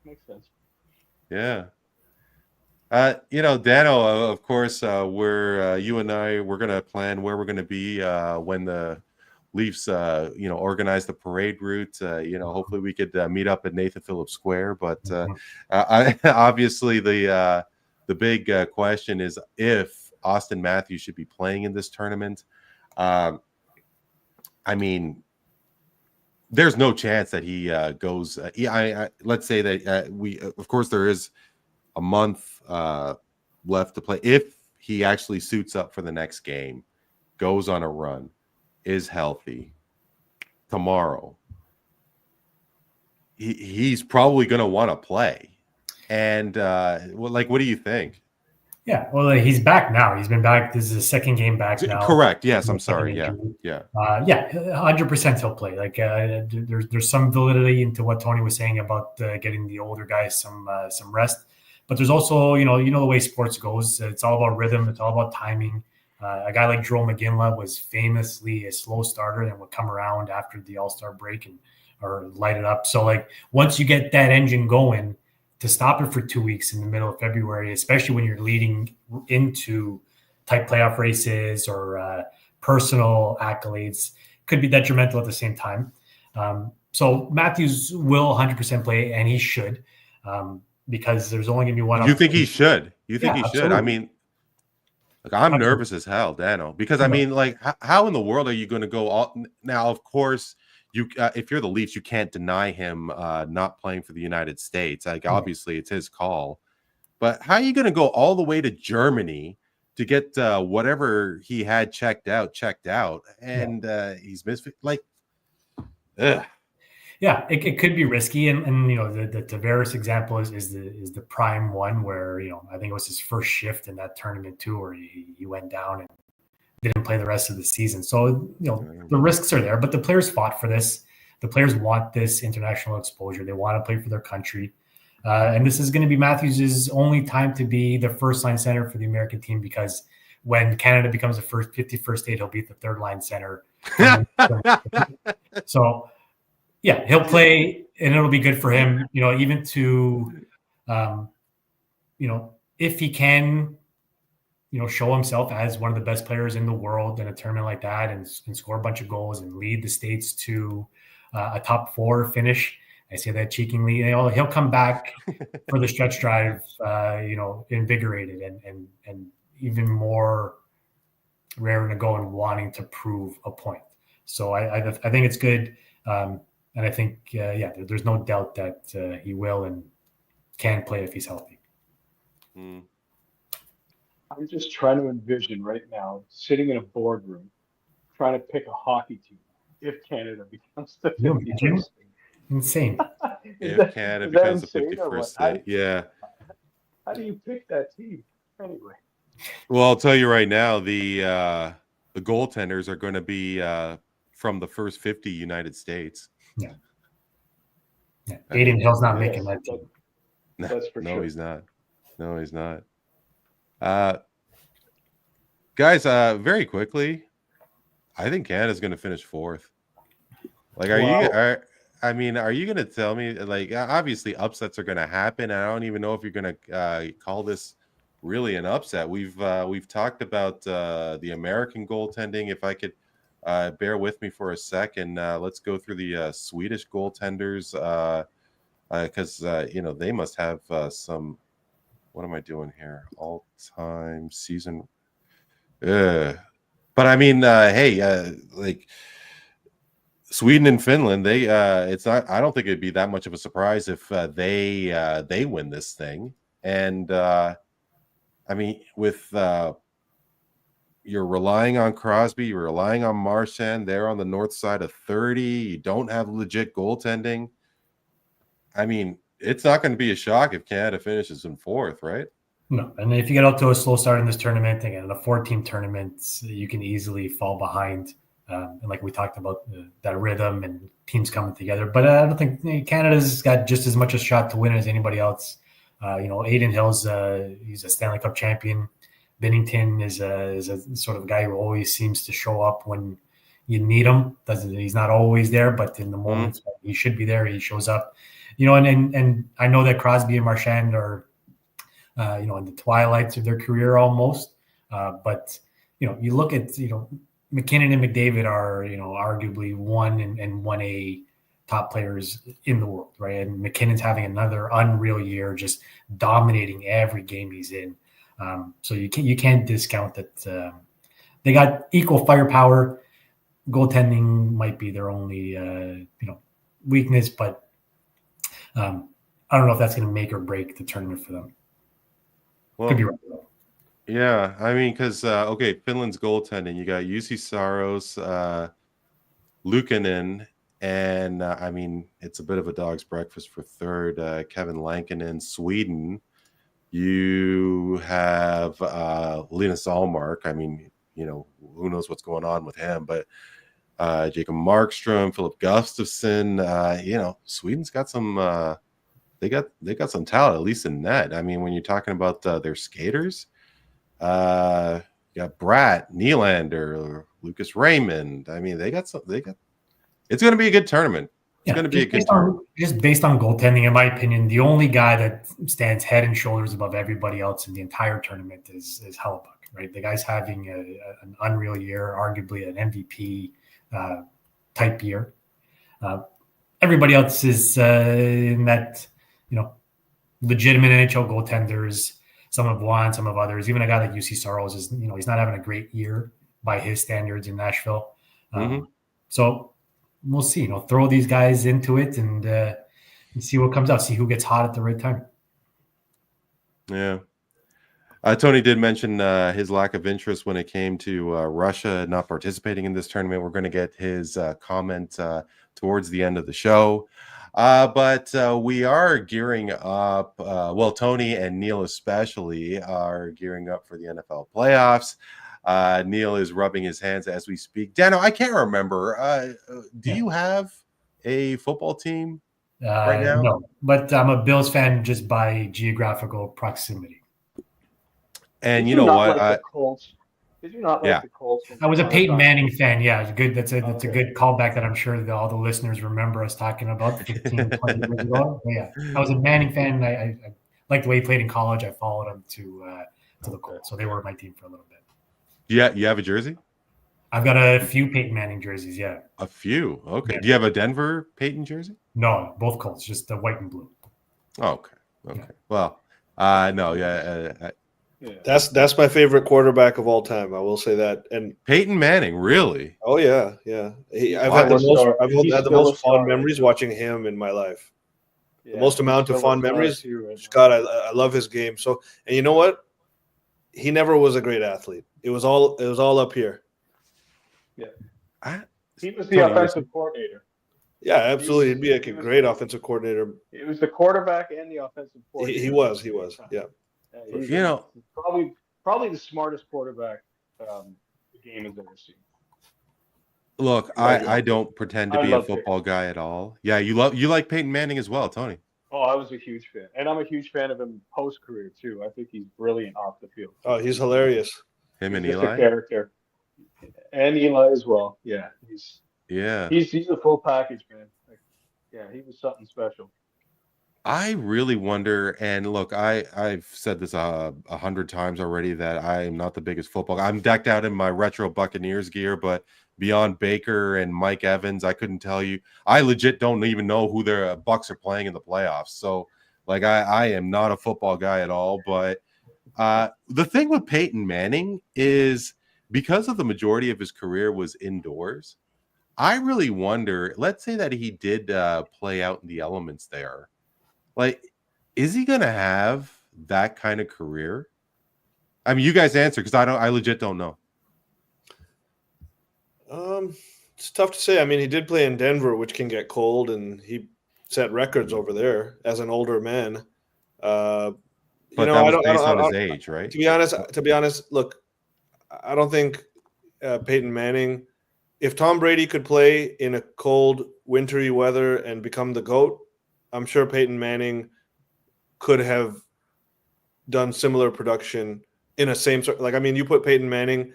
Makes sense. Yeah. Dano, of course, you and we're going to plan where we're going to be when the Leafs, organize the parade route. Hopefully we could meet up at Nathan Phillips Square. But obviously the big question is if Austin Matthews should be playing in this tournament. I mean, there's no chance that he goes. Let's say that of course, there is a month left to play. If he actually suits up for the next game, goes on a run, is healthy tomorrow, he's probably going to want to play. And what do you think? Yeah, well, he's back now. He's been back. This is his second game back now. Correct. Yes, I'm sorry. Yeah. 100% he'll play. Like there's some validity into what Tony was saying about getting the older guys some rest. But there's also, the way sports goes. It's all about rhythm. It's all about timing. A guy like Joel McGinley was famously a slow starter and would come around after the All-Star break or light it up. So like once you get that engine going, to stop it for 2 weeks in the middle of February, especially when you're leading into tight playoff races or personal accolades, could be detrimental at the same time. So Matthews will 100% play, and he should, because there's only going to be one. You think he should? You think he absolutely. should? I mean, I'm nervous as hell, Dano, because I mean, like, how in the world are you going to go all now? Of course, if you're the Leafs, you can't deny him not playing for the United States. Like, obviously, it's his call. But how are you going to go all the way to Germany to get whatever he had checked out, and he's missed? Like, ugh. Yeah, it could be risky, and the Tavares example is the prime one where I think it was his first shift in that tournament too, where he went down and didn't play the rest of the season. So the risks are there, but the players fought for this. The players want this international exposure. They want to play for their country, and this is going to be Matthews' only time to be the first line center for the American team, because when Canada becomes the 51st state, he'll be the third line center. So. Yeah, he'll play, and it'll be good for him, even to, if he can, show himself as one of the best players in the world in a tournament like that and score a bunch of goals and lead the States to a top 4 finish. I say that cheekingly. He'll come back for the stretch drive, invigorated and even more raring to go and wanting to prove a point. So I think it's good. And I think, there's no doubt that he will and can play if he's healthy. I'm just trying to envision right now sitting in a boardroom trying to pick a hockey team if Canada becomes the 51st state. Insane. If Canada becomes the 51st state, yeah. How do you pick that team anyway? Well, I'll tell you right now, the goaltenders are going to be from the first 50 United States. Yeah. Aiden Hill's not making that team. That's for sure. No, he's not. No, he's not. Guys, very quickly, I think Canada's going to finish 4th. Like, are you going to tell me, like, obviously upsets are going to happen. I don't even know if you're going to call this really an upset. We've talked about the American goaltending. If I could bear with me for a second, let's go through the Swedish goaltenders, because they must have some. What am I doing here? All-time season. But I mean, hey, like Sweden and Finland, it's not. I don't think it'd be that much of a surprise if they win this thing. And I mean, with you're relying on Crosby, you're relying on Marchand. They're on the north side of 30. You don't have legit goaltending. I mean, it's not going to be a shock if Canada finishes in 4th, right? No, and if you get out to a slow start in this tournament, again, in a 4-team tournament, you can easily fall behind And like we talked about that rhythm and teams coming together. But I don't think Canada's got just as much a shot to win as anybody else. Aiden Hill's he's a Stanley Cup champion. Bennington is a sort of guy who always seems to show up when you need him. He's not always there, but in the moments when he should be there, he shows up. And I know that Crosby and Marchand are, in the twilights of their career almost. But you look at McKinnon and McDavid are arguably 1 and 1A top players in the world, right? And McKinnon's having another unreal year, just dominating every game he's in. So you can't discount that they got equal firepower. Goaltending might be their only weakness, but I don't know if that's going to make or break the tournament for them. Well, could be right though. Yeah, I mean, because Finland's goaltending, you got UC Saros, Luukkonen, and I mean, it's a bit of a dog's breakfast for third. Kevin Lankinen, Sweden. You have Linus Allmark. I mean, who knows what's going on with him, but Jacob Markstrom, Philip Gustafsson. Sweden's got some. They got some talent, at least in net. I mean, when you're talking about their skaters. You got Bratt, Nylander, Lucas Raymond. I mean, they got. It's going to be a good tournament. It's going to be a good tournament. Just based on goaltending, in my opinion, the only guy that stands head and shoulders above everybody else in the entire tournament is Hellebuyck, right? The guy's having an unreal year, arguably an MVP type year. Everybody else is in that, legitimate NHL goaltenders. Some have won, some have others. Even a guy like UC Saros is, he's not having a great year by his standards in Nashville. So we'll see. Throw these guys into it and see what comes out. See who gets hot at the right time. Yeah. Tony did mention his lack of interest when it came to Russia not participating in this tournament. We're going to get his comment towards the end of the show. But we are gearing up. Tony and Neel especially are gearing up for the NFL playoffs. Neel is rubbing his hands as we speak. Dano, I can't remember. Do you have a football team right now? No, but I'm a Bills fan just by geographical proximity. And you know what? Like the Colts? Did you not like the Colts? I was a Peyton Manning fan. Yeah, it's good. That's a good callback that I'm sure that all the listeners remember us talking about 15, 20 years ago. But yeah, I was a Manning fan. I liked the way he played in college. I followed him to the Colts, so they were my team for a little bit. Yeah, you have a jersey? I've got a few Peyton Manning jerseys. Yeah, a few. Okay. Yeah. Do you have a Denver Peyton jersey? No, both Colts, just the white and blue. Okay. Yeah. Well, no, yeah. That's my favorite quarterback of all time. I will say that. And Peyton Manning, really? Oh yeah. I've had the most fond memories watching him in my life. Yeah, the most amount of fond memories. God, I love his game. So, and you know what? He never was a great athlete. It was all up here. Yeah. He was the offensive coordinator. Yeah, absolutely. He'd be a great offensive coordinator. He was the quarterback and the offensive coordinator. He was. Yeah. He's probably the smartest quarterback the game has ever seen. Look, I don't pretend to be a football guy at all. Yeah, you like Peyton Manning as well, Tony. Oh, I was a huge fan, and I'm a huge fan of him post career too. I think he's brilliant off the field. Oh, he's hilarious. Him and Eli, a character, and Eli as well. Yeah, he's a full package, man. He was something special. I really wonder, and look, I've said this 100 times already that I am not the biggest football guy. I'm decked out in my retro Buccaneers gear, but beyond Baker and Mike Evans, I couldn't tell you. I legit don't even know who their Bucs are playing in the playoffs. So, I am not a football guy at all. But the thing with Peyton Manning is because of the majority of his career was indoors, I really wonder, let's say that he did play out in the elements there. Is he going to have that kind of career? I mean, you guys answer because I legit don't know. It's tough to say. I mean, he did play in Denver, which can get cold, and he set records over there as an older man. But that was based on his age, right? To be honest, look, I don't think Peyton Manning if Tom Brady could play in a cold, wintry weather and become the GOAT, I'm sure Peyton Manning could have done similar production in a same sort. Like, I mean, you put Peyton Manning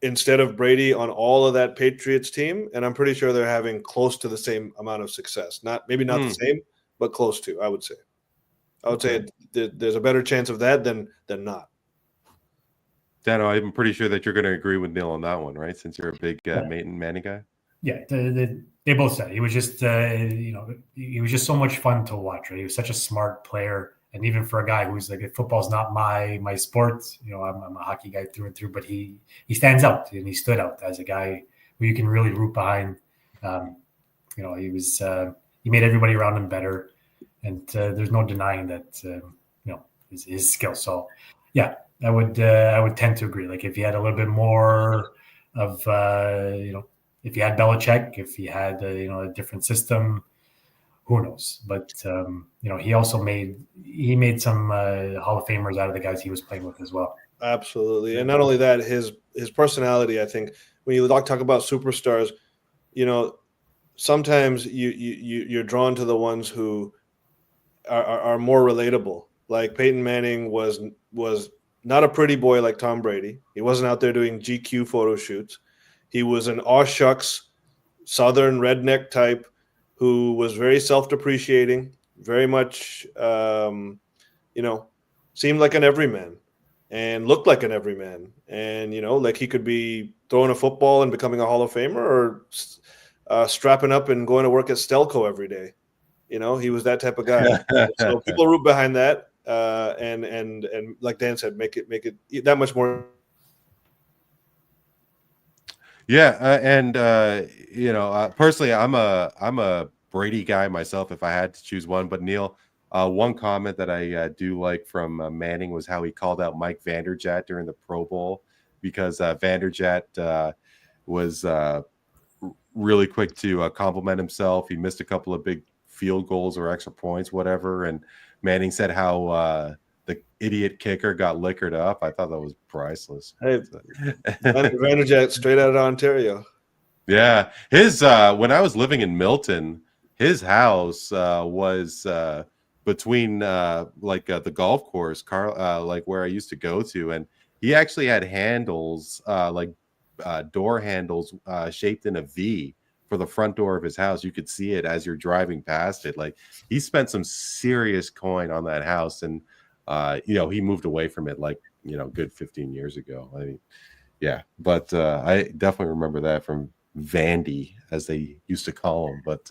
instead of Brady on all of that Patriots team, and I'm pretty sure they're having close to the same amount of success. Maybe not the same, but close to. I would say. Say there's a better chance of that than not. Dano, I'm pretty sure that you're going to agree with Neel on that one, right? Since you're a big Manning guy. Yeah, they both said it. He was just he was just so much fun to watch. Right? He was such a smart player. And even for a guy who's like, football's not my sport, I'm a hockey guy through and through, but he stands out, and he stood out as a guy who you can really root behind. He was he made everybody around him better, and there's no denying that his skill. So yeah, I would tend to agree. Like if he had a little bit more of if he had Belichick, if he had a different system. Who knows? But he also made some Hall of Famers out of the guys he was playing with as well. Absolutely, and not only that, his personality. I think when you talk about superstars, sometimes you're drawn to the ones who are more relatable. Like Peyton Manning was not a pretty boy like Tom Brady. He wasn't out there doing GQ photo shoots. He was an aw shucks Southern redneck type who was very self-depreciating, very much, seemed like an everyman and looked like an everyman. And, like he could be throwing a football and becoming a Hall of Famer, or strapping up and going to work at Stelco every day. He was that type of guy. So people root behind that. And like Dan said, make it that much more. Yeah, personally, I'm a Brady guy myself if I had to choose one. But Neel, one comment that I do like from Manning was how he called out Mike Vanderjagt during the Pro Bowl, because Vanderjagt was really quick to compliment himself. He missed a couple of big field goals or extra points, whatever, and Manning said how the idiot kicker got liquored up. I thought that was priceless. Hey, Vanderjagt straight out of Ontario. Yeah, his when I was living in Milton, his house was between the golf course, like where I used to go to, and he actually had handles door handles shaped in a V for the front door of his house. You could see it as you're driving past it. Like, he spent some serious coin on that house, and he moved away from it good 15 years ago. I mean, yeah, but I definitely remember that from Vandy, as they used to call him. But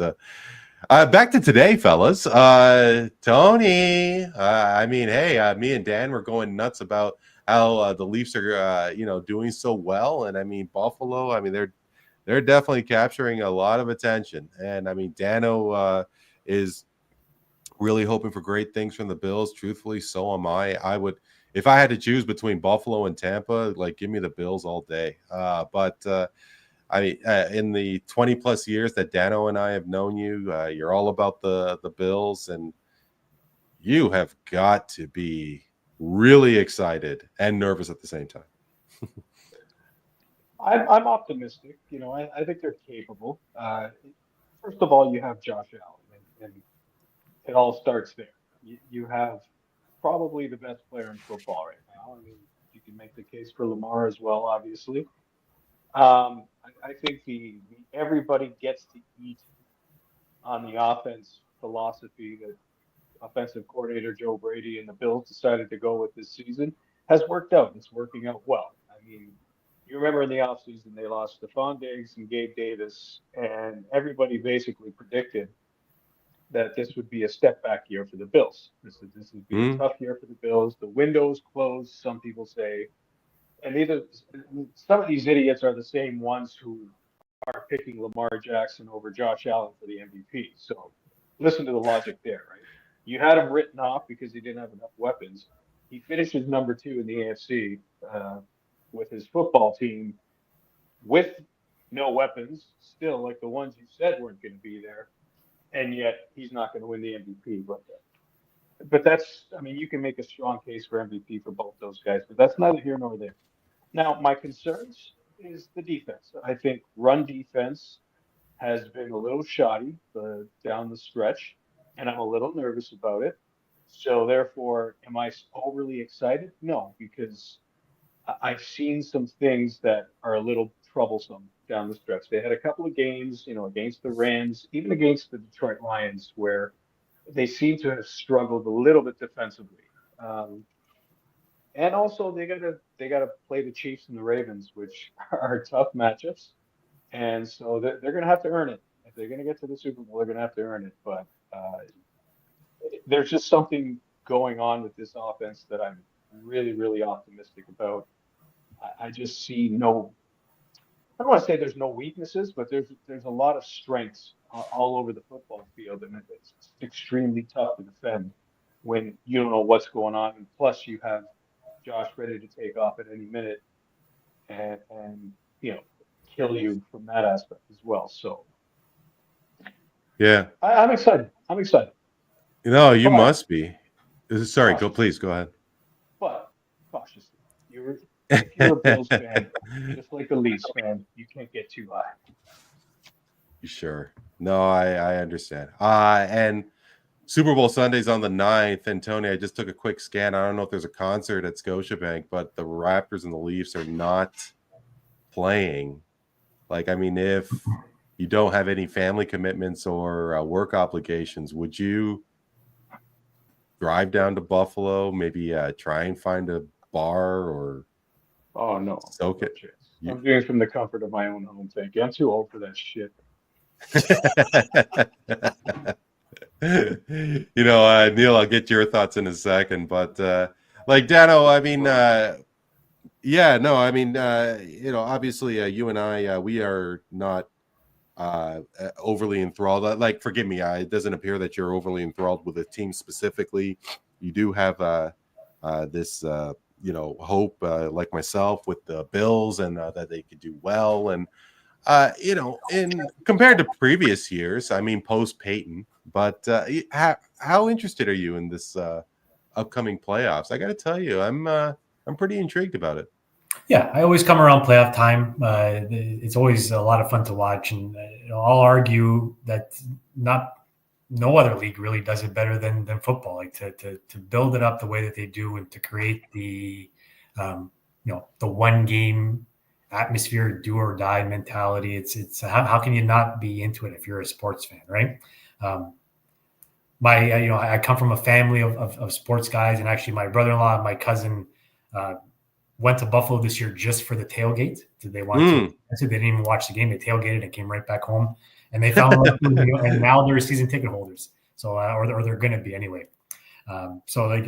back to today, fellas. Tony, hey, me and Dan were going nuts about how the Leafs are doing so well, and I mean Buffalo. I mean they're definitely capturing a lot of attention, and I mean Dano is really hoping for great things from the Bills. Truthfully, so am I. I would, if I had to choose between Buffalo and Tampa, give me the Bills all day. But in the 20 plus years that Dano and I have known you, you're all about the Bills, and you have got to be really excited and nervous at the same time. I'm optimistic. I think they're capable. First of all, you have Josh Allen, and it all starts there. You have probably the best player in football right now. I mean, you can make the case for Lamar as well, obviously. I think the everybody gets to eat on the offense philosophy that offensive coordinator Joe Brady and the Bills decided to go with this season has worked out. It's working out well. I mean, you remember in the offseason they lost Stephon Diggs and Gabe Davis, and everybody basically predicted that this would be a step back year for the Bills. This would be a tough year for the Bills. The window's closed, some people say. And some of these idiots are the same ones who are picking Lamar Jackson over Josh Allen for the MVP. So listen to the logic there, right? You had him written off because he didn't have enough weapons. He finishes number 2 in the AFC with his football team with no weapons, still like the ones you said weren't going to be there, and yet he's not going to win the MVP. But that's, I mean, you can make a strong case for MVP for both those guys, but that's neither here nor there. Now, my concerns is the defense. I think run defense has been a little shoddy down the stretch, and I'm a little nervous about it. So therefore, am I overly excited? No, because I've seen some things that are a little troublesome down the stretch. They had a couple of games, against the Rams, even against the Detroit Lions, where they seem to have struggled a little bit defensively. Um, and also they gotta play the Chiefs and the Ravens, which are tough matchups. And so they're going to have to earn it. If they're going to get to the Super Bowl, they're going to have to earn it. But there's just something going on with this offense that I'm really, really optimistic about. I just see no. I don't want to say there's no weaknesses, but there's a lot of strengths all over the football field, and it's extremely tough to defend when you don't know what's going on. And plus, you have Josh ready to take off at any minute, and kill you from that aspect as well. So Yeah. I'm excited. I'm excited. No, you But must be. Sorry, please go ahead. but cautiously. If you're a Bills fan, just like a Leafs fan, you can't get too high. Sure. No, I understand. And Super Bowl Sunday's on the 9th. And Tony, I just took a quick scan. I don't know if there's a concert at Scotiabank, but the Raptors and the Leafs are not playing. Like, I mean, if you don't have any family commitments or work obligations, would you drive down to Buffalo, maybe try and find a bar or Oh no. soak it? I'm doing it from the comfort of my own home, thank you. I'm too old for that shit. Neel, I'll get your thoughts in a second, but like Dano, I mean, yeah, no, I mean, obviously, you and I, we are not overly enthralled. Like, forgive me, it doesn't appear that you're overly enthralled with a team specifically. You do have this, hope, like myself, with the Bills, and that they could do well, and in compared to previous years, I mean, post Peyton. But how interested are you in this upcoming playoffs? I got to tell you, I'm pretty intrigued about it. Yeah, I always come around playoff time. It's always a lot of fun to watch, and I'll argue that no other league really does it better than football. Like to build it up the way that they do, and to create the the one game atmosphere, do or die mentality. It's how can you not be into it if you're a sports fan, right? I come from a family of sports guys, and actually my brother-in-law and my cousin went to Buffalo this year just for the tailgate. They wanted to. They didn't even watch the game. They tailgated and came right back home, and they found and now they're season ticket holders. So or they're going to be anyway. Buffalo.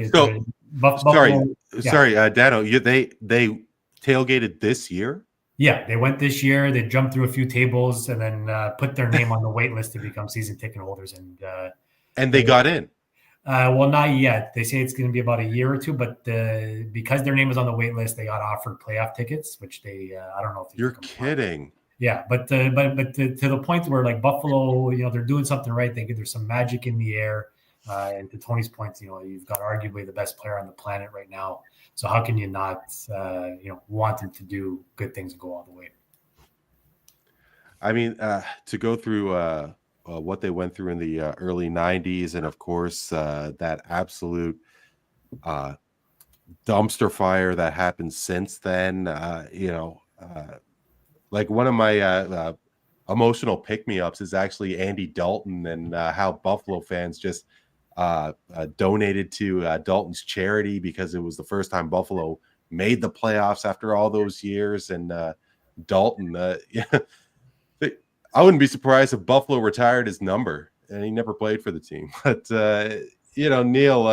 Sorry, Dano, they tailgated this year. Yeah, they went this year. They jumped through a few tables and then put their name on the wait list to become season ticket holders, and they got in. Well, not yet. They say it's going to be about a year or two, but because their name was on the wait list, they got offered playoff tickets, which they I don't know if you're kidding. Yeah, but to the point where like Buffalo, they're doing something right. There's some magic in the air, and to Tony's point, you've got arguably the best player on the planet right now. So how can you not want them to do good things and go all the way? I mean, to go through what they went through in the early 90s, and of course that absolute dumpster fire that happened since then, like one of my emotional pick-me-ups is actually Andy Dalton, and how Buffalo fans just donated to Dalton's charity because it was the first time Buffalo made the playoffs after all those years. And Dalton, I wouldn't be surprised if Buffalo retired his number, and he never played for the team. But Neel,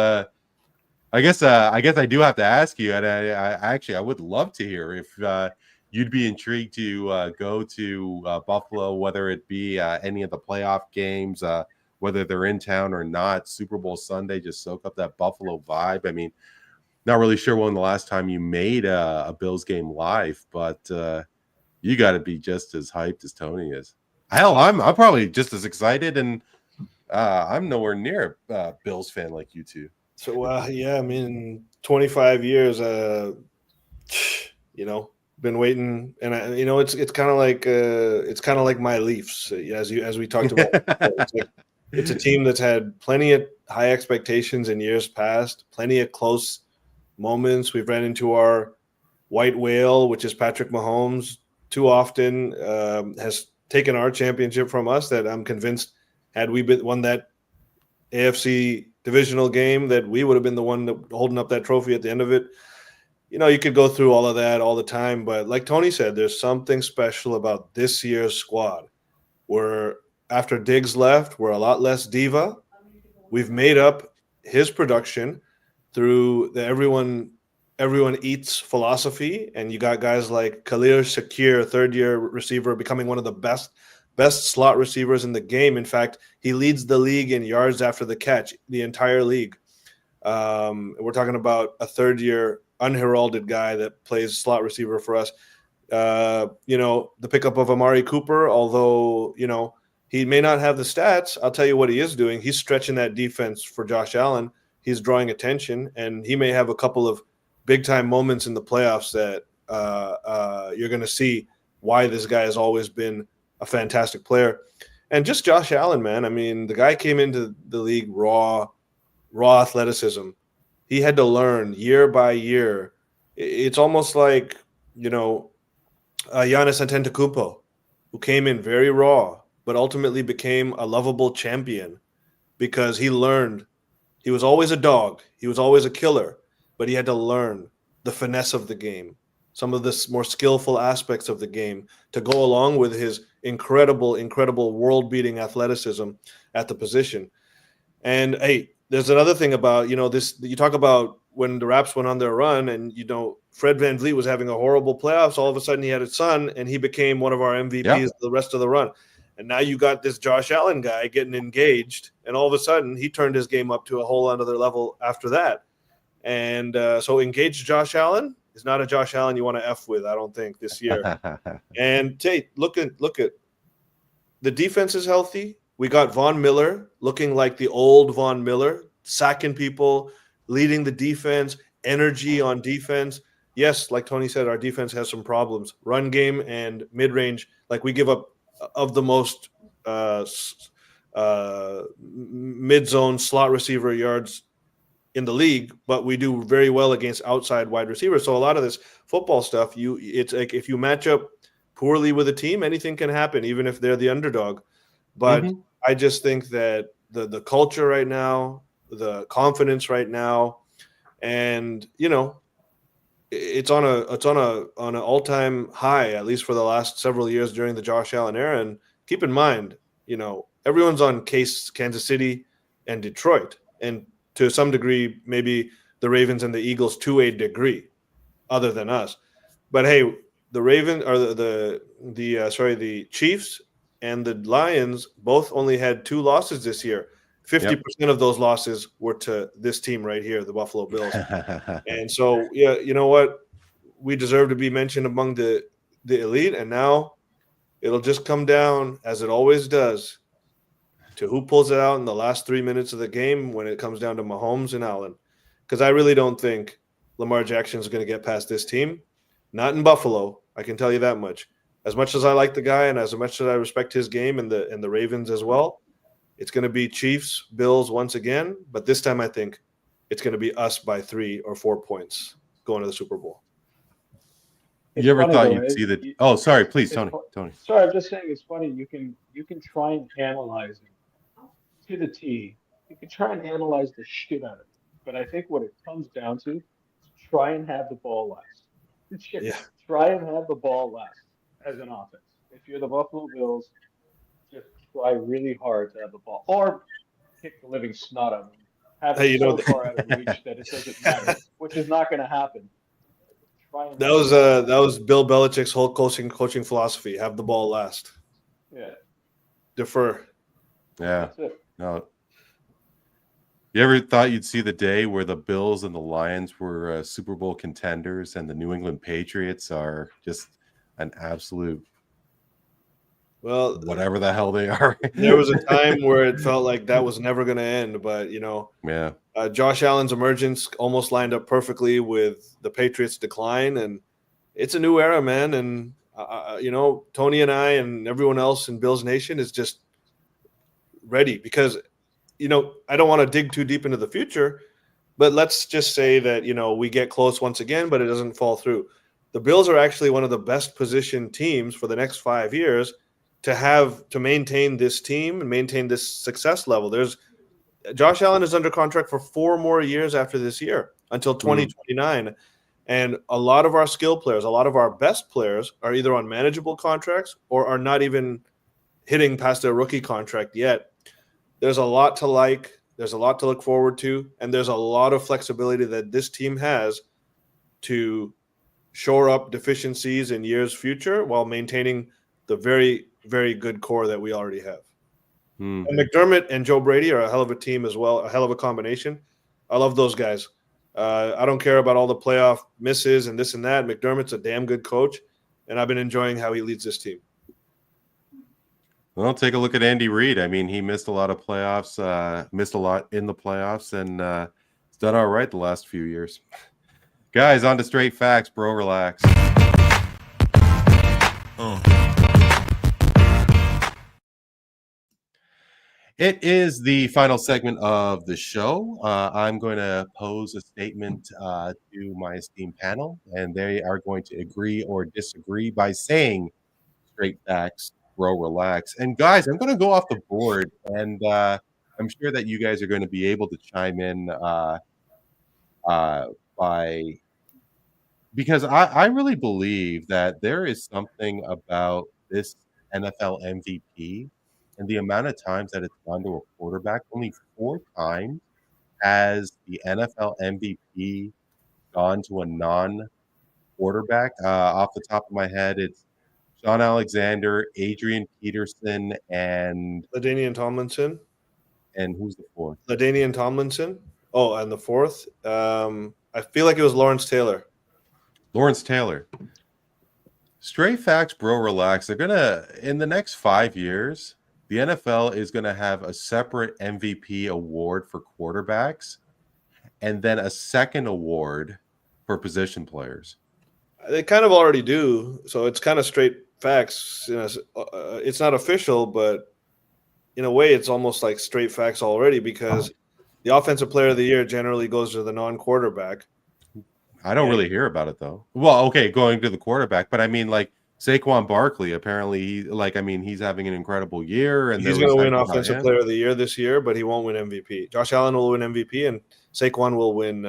I guess I do have to ask you, and I would love to hear if you'd be intrigued to go to Buffalo, whether it be any of the playoff games, whether they're in town or not. Super Bowl Sunday, just soak up that Buffalo vibe. I mean, not really sure when the last time you made a Bills game live, but you got to be just as hyped as Tony is. Hell, I'm probably just as excited, and I'm nowhere near a Bills fan like you two. So, yeah, I mean, 25 years, Been waiting, and it's kind of like my Leafs, as we talked about. It's a team that's had plenty of high expectations in years past, plenty of close moments. We've ran into our white whale, which is Patrick Mahomes, too often. Has taken our championship from us. That I'm convinced, had we won that AFC divisional game, that we would have been the one holding up that trophy at the end of it. You could go through all of that all the time, but like Tony said, there's something special about this year's squad. Where after Diggs left, we're a lot less diva. We've made up his production through the everyone eats philosophy, and you got guys like Khalil Shakir, third-year receiver, becoming one of the best slot receivers in the game. In fact, he leads the league in yards after the catch, the entire league. We're talking about a third-year unheralded guy that plays slot receiver for us. The pickup of Amari Cooper, although, he may not have the stats, I'll tell you what he is doing. He's stretching that defense for Josh Allen. He's drawing attention, and he may have a couple of big-time moments in the playoffs that you're going to see why this guy has always been a fantastic player. And just Josh Allen, man. I mean, the guy came into the league raw athleticism. He had to learn year by year. It's almost like, Giannis Antetokounmpo, who came in very raw, but ultimately became a lovable champion because he learned. He was always a dog. He was always a killer, but he had to learn the finesse of the game, some of the more skillful aspects of the game to go along with his incredible world-beating athleticism at the position. And, hey, there's another thing about, this. You talk about when the Raps went on their run and, Fred VanVleet was having a horrible playoffs. All of a sudden he had a son and he became one of our MVPs the rest of the run. And now you got this Josh Allen guy getting engaged, and all of a sudden he turned his game up to a whole other level after that. And so engaged Josh Allen is not a Josh Allen you want to F with, I don't think, this year. And Tate, look at the defense is healthy. We got Von Miller looking like the old Von Miller, sacking people, leading the defense, energy on defense. Yes, like Tony said, our defense has some problems. Run game and mid-range, like we give up of the most mid-zone slot receiver yards in the league, but we do very well against outside wide receivers. So a lot of this football stuff, it's like if you match up poorly with a team, anything can happen, even if they're the underdog. But I just think that the culture right now, the confidence right now, and it's on an all-time high, at least for the last several years during the Josh Allen era. And keep in mind, everyone's on Kansas City and Detroit, and to some degree, maybe the Ravens and the Eagles to a degree, other than us. But hey, the Ravens or the Chiefs and the Lions both only had 2 losses this year. 50% of those losses were to this team right here, the Buffalo Bills. And so, you know what? We deserve to be mentioned among the elite. And now it'll just come down, as it always does, to who pulls it out in the last 3 minutes of the game when it comes down to Mahomes and Allen. Because I really don't think Lamar Jackson is going to get past this team. Not in Buffalo, I can tell you that much. As much as I like the guy and as much as I respect his game and the Ravens as well, it's going to be Chiefs, Bills once again. But this time I think it's going to be us by 3 or 4 points going to the Super Bowl. It's You ever funny, thought though, you'd see the – oh, sorry, please, Tony. Sorry, I'm just saying it's funny. You can try and analyze it to the T. You can try and analyze the shit out of it. But I think what it comes down to is try and have the ball last. Try and have the ball last as an offense. If you're the Buffalo Bills, just try really hard to have the ball. Or kick the living snot out of them. Have it so far out of reach that it doesn't matter, which is not going to happen. That was Bill Belichick's whole coaching philosophy. Have the ball last. Yeah. Defer. Yeah. That's it. No. You ever thought you'd see the day where the Bills and the Lions were Super Bowl contenders and the New England Patriots are just an absolute whatever the hell they are? There was a time where it felt like that was never going to end, but Josh Allen's emergence almost lined up perfectly with the Patriots' decline, and it's a new era, man. And, Tony and I and everyone else in Bills Nation is just ready because, I don't want to dig too deep into the future, but let's just say that, we get close once again, but it doesn't fall through. The Bills are actually one of the best positioned teams for the next 5 years to maintain this team and maintain this success level. Josh Allen is under contract for 4 more years after this year until 2029. And a lot of our skill players, a lot of our best players are either on manageable contracts or are not even hitting past their rookie contract yet. There's a lot to like. There's a lot to look forward to. And there's a lot of flexibility that this team has to shore up deficiencies in years future while maintaining the very, very good core that we already have. And McDermott and Joe Brady are a hell of a team as well, a hell of a combination. I love those guys. I don't care about all the playoff misses and this and that. McDermott's a damn good coach, and I've been enjoying how he leads this team. Well, take a look at Andy Reid. I mean, he missed a lot of playoffs, missed a lot in the playoffs, and he's done all right the last few years. Guys, on to straight facts, bro. Relax. It is the final segment of the show. I'm going to pose a statement to my esteemed panel, and they are going to agree or disagree by saying straight facts, bro, relax. And guys, I'm going to go off the board, and I'm sure that you guys are going to be able to chime in because I really believe that there is something about this NFL MVP and the amount of times that it's gone to a quarterback. Only 4 times has the NFL MVP gone to a non-quarterback. Off the top of my head, it's Sean Alexander, Adrian Peterson, and LaDainian Tomlinson. And who's the 4th? LaDainian Tomlinson. Oh, and the 4th? I feel like it was Lawrence Taylor. Lawrence Taylor. Straight facts, bro, relax. They're going to, in the next 5 years, the NFL is going to have a separate MVP award for quarterbacks and then a second award for position players. They kind of already do. So it's kind of straight facts. It's not official, but in a way, it's almost like straight facts already because the offensive player of the year generally goes to the non-quarterback. I don't really hear about it, though. Well, okay, going to the quarterback, but I mean, like, Saquon Barkley, apparently, he's having an incredible year. And he's going to win Offensive Player of the Year this year, but he won't win MVP. Josh Allen will win MVP, and Saquon will win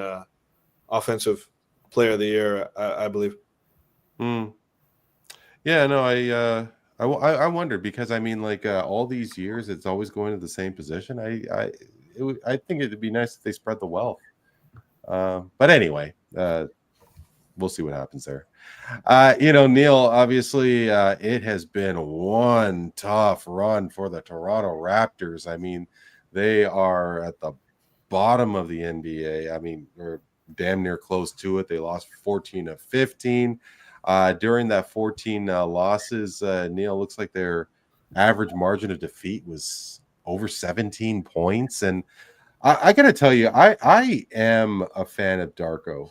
Offensive Player of the Year, I believe. Yeah, no, I wondered because, I mean, all these years, it's always going to the same position. I think it'd be nice if they spread the wealth. But anyway, we'll see what happens there. Neel, obviously, it has been one tough run for the Toronto Raptors. I mean, they are at the bottom of the NBA. I mean, they're damn near close to it. They lost 14 of 15. During that 14 losses, Neel, looks like their average margin of defeat was over 17 points. And I got to tell you, I am a fan of Darko.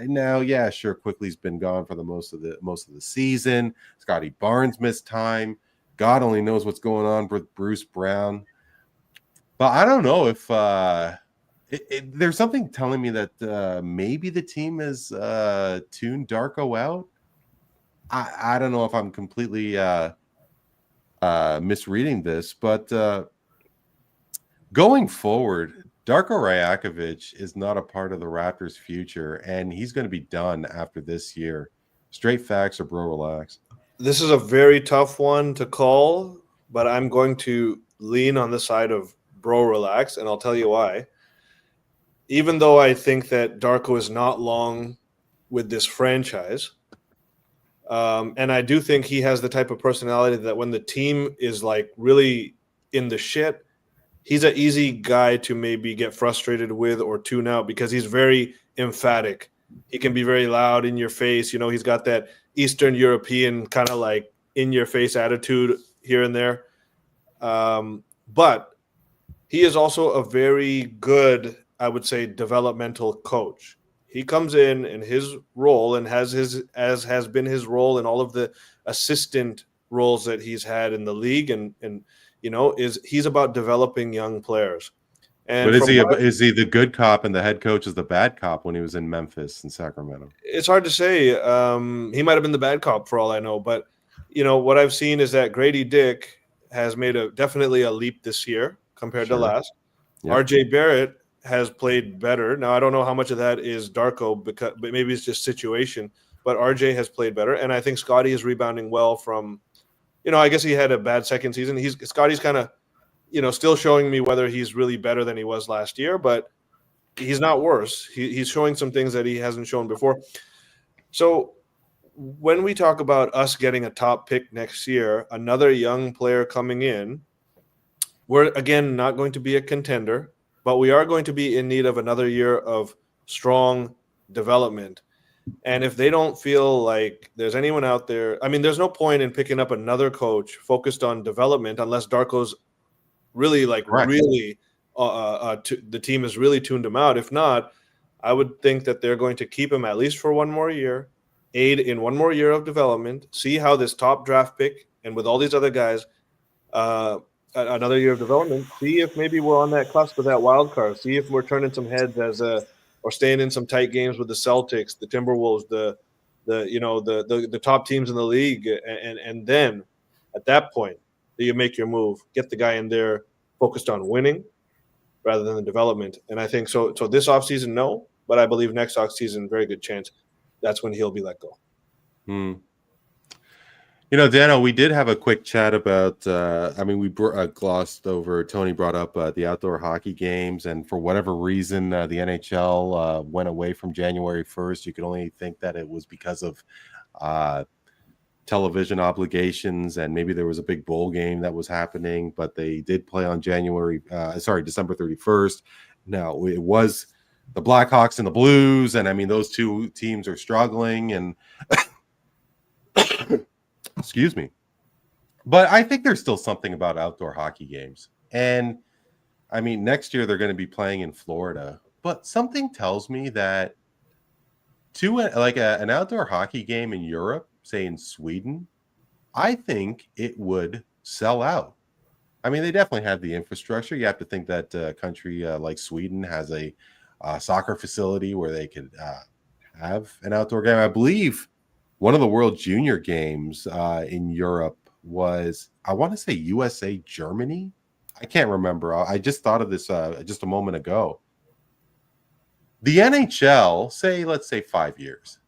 Now, yeah, sure, Quickly's been gone for the most of the season. Scotty Barnes missed time. God only knows what's going on with Bruce Brown. But I don't know if there's something telling me that maybe the team has tuned Darko out. I don't know if I'm completely misreading this, but going forward, Darko Rajakovic is not a part of the Raptors' future, and he's going to be done after this year. Straight facts or bro, relax? This is a very tough one to call, but I'm going to lean on the side of bro, relax, and I'll tell you why. Even though I think that Darko is not long with this franchise, and I do think he has the type of personality that when the team is really in the shit, he's an easy guy to maybe get frustrated with or tune out because he's very emphatic. He can be very loud in your face. He's got that Eastern European kind of in your face attitude here and there. But he is also a very good, I would say, developmental coach. He comes in his role and has been his role in all of the assistant roles that he's had in the league, and he's about developing young players. And But is he the good cop and the head coach is the bad cop when he was in Memphis and Sacramento? It's hard to say. He might have been the bad cop for all I know, but what I've seen is that Grady Dick has made definitely a leap this year compared to last. Yep. RJ Barrett has played better. Now I don't know how much of that is Darko, but maybe it's just situation. But RJ has played better, and I think Scotty is rebounding well from. I guess he had a bad second season. Scotty's kind of, still showing me whether he's really better than he was last year, but he's not worse. He's showing some things that he hasn't shown before. So when we talk about us getting a top pick next year, another young player coming in, we're, again, not going to be a contender, but we are going to be in need of another year of strong development. And if they don't feel like there's anyone out there, I mean, there's no point in picking up another coach focused on development unless Darko's really the team has really tuned him out. If not, I would think that they're going to keep him at least for one more year, aid in one more year of development, see how this top draft pick and with all these other guys, another year of development, see if maybe we're on that cusp of that wild card, see if we're turning some heads or staying in some tight games with the Celtics, the Timberwolves, the top teams in the league, and then at that point, you make your move, get the guy in there focused on winning rather than the development. And I think so this offseason, no, but I believe next offseason, very good chance that's when he'll be let go. Dano, we did have a quick chat about, we glossed over, Tony brought up the outdoor hockey games, and for whatever reason, the NHL went away from January 1st. You could only think that it was because of television obligations, and maybe there was a big bowl game that was happening, but they did play on December 31st. Now, it was the Blackhawks and the Blues, and those two teams are struggling, and excuse me. But I think there's still something about outdoor hockey games. And next year they're going to be playing in Florida. But something tells me that an outdoor hockey game in Europe, say in Sweden, I think it would sell out. They definitely have the infrastructure. You have to think that a country like Sweden has a soccer facility where they could have an outdoor game. I believe one of the World Junior Games in Europe was, I want to say USA, Germany. I can't remember. I just thought of this just a moment ago. The NHL, let's say 5 years.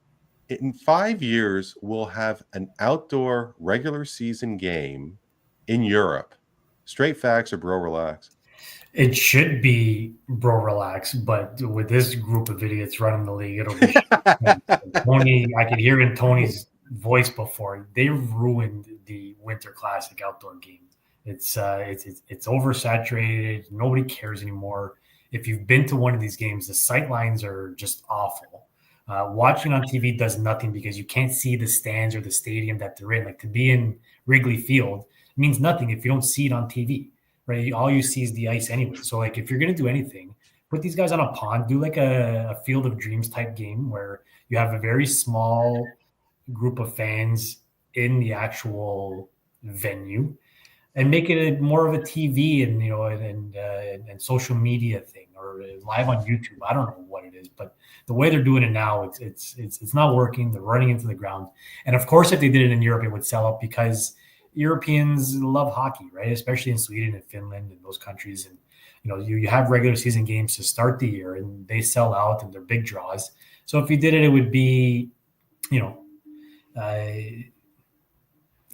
In 5 years, we'll have an outdoor regular season game in Europe. Straight facts or bro relax? It should be bro relax, but with this group of idiots running the league, it'll be Tony. I could hear in Tony's voice before they ruined the Winter Classic outdoor game. It's oversaturated. Nobody cares anymore. If you've been to one of these games, the sight lines are just awful. Watching on TV does nothing because you can't see the stands or the stadium that they're in. Like, to be in Wrigley Field means nothing if you don't see it on TV. Right, all you see is the ice anyway. So, if you're going to do anything, put these guys on a pond, do a Field of Dreams type game where you have a very small group of fans in the actual venue, and make it more of a TV and social media thing, or live on YouTube. I don't know what it is, but the way they're doing it now, it's not working. They're running into the ground. And of course, if they did it in Europe, it would sell out because Europeans love hockey, right? Especially in Sweden and Finland and those countries. And, you have regular season games to start the year and they sell out and they're big draws. So if you did it, it would be, it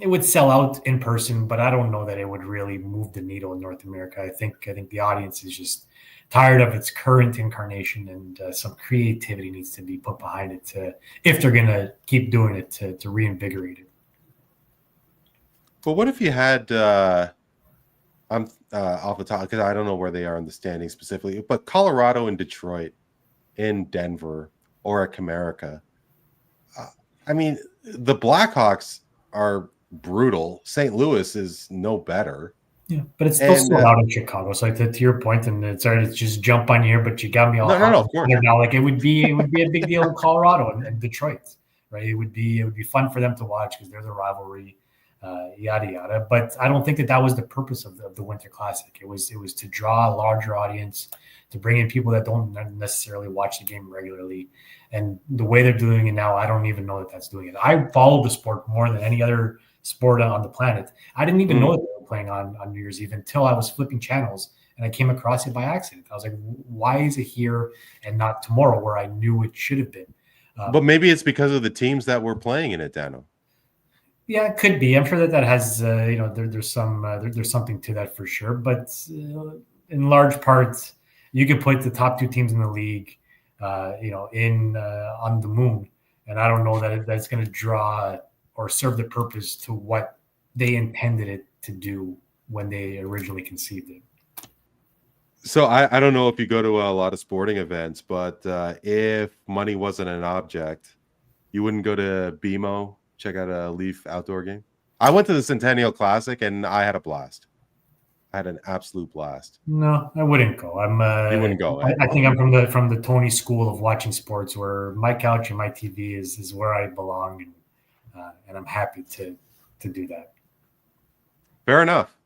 would sell out in person, but I don't know that it would really move the needle in North America. I think the audience is just tired of its current incarnation, and some creativity needs to be put behind it if they're going to keep doing it to reinvigorate it. But what if you had, I'm off the top because I don't know where they are in the standings specifically, but Colorado and Detroit, in Denver, or at Comerica. The Blackhawks are brutal. St. Louis is no better. Yeah, but it's still And sold out in Chicago. So like to your point, and sorry to just jump on here, but you got me all no, of course. now. Like it would be a big deal in Colorado and Detroit, right? It would be fun for them to watch because there's a rivalry, yada yada. But I don't think that was the purpose of the Winter Classic. It was to draw a larger audience, to bring in people that don't necessarily watch the game regularly. And the way they're doing it now, I don't even know that that's doing it. I follow the sport more than any other sport on the planet. I didn't even know that they were playing on New Year's Eve until I was flipping channels and I came across it by accident. I was like, why is it here and not tomorrow where I knew it should have been? But maybe it's because of the teams that were playing in it, Dano. Yeah, it could be. I'm sure that has, there's something to that for sure. But in large part, you could put the top two teams in the league, on the moon. And I don't know that that's going to draw or serve the purpose to what they intended it to do when they originally conceived it. So I don't know if you go to a lot of sporting events, but if money wasn't an object, you wouldn't go to BMO, check out a Leaf outdoor game? I went to the Centennial Classic and I had a blast. I had an absolute blast. No, I wouldn't go. You wouldn't go. I think I'm from the Tony school of watching sports, where my couch and my TV is where I belong, and I'm happy to do that. Fair enough.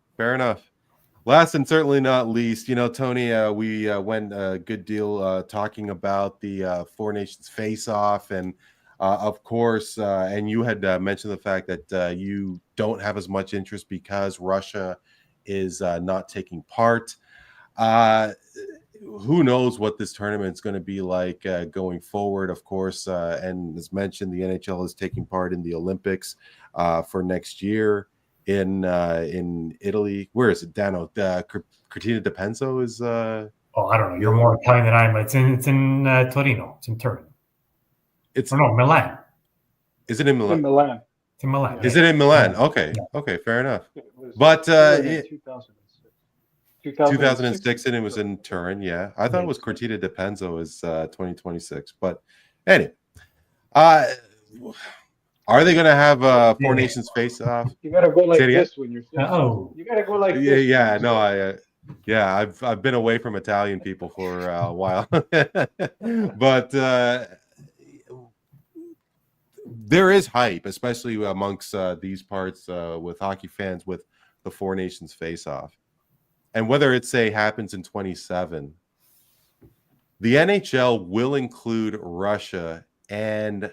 Last and certainly not least, Tony, we went a good deal talking about the Four Nations Faceoff, and of course, and you had mentioned the fact that you don't have as much interest because Russia is not taking part. Who knows what this tournament's going to be like going forward, of course. And as mentioned, the NHL is taking part in the Olympics for next year in Italy. Where is it, Dano? Cortina d'Ampezzo is. I don't know. You're more Italian than I am. It's in Torino. It's in Turin. Milan. Is it in Milan? It's in Milan. It's in Milan. Is it in Milan? Yeah. Okay. Yeah. Okay, fair enough. But 2006. 2006, and it was in Turin. Yeah, I thought it was Cortina d'Ampezzo is 2026. But anyway, are they going to have Four Nations Face-Off? You got to go like this when you're. You got to go like this. Yeah. No, I've been away from Italian people for a while, but there is hype, especially amongst these parts with hockey fans, with the Four Nations Face-Off. And whether it happens in 27, the NHL will include Russia and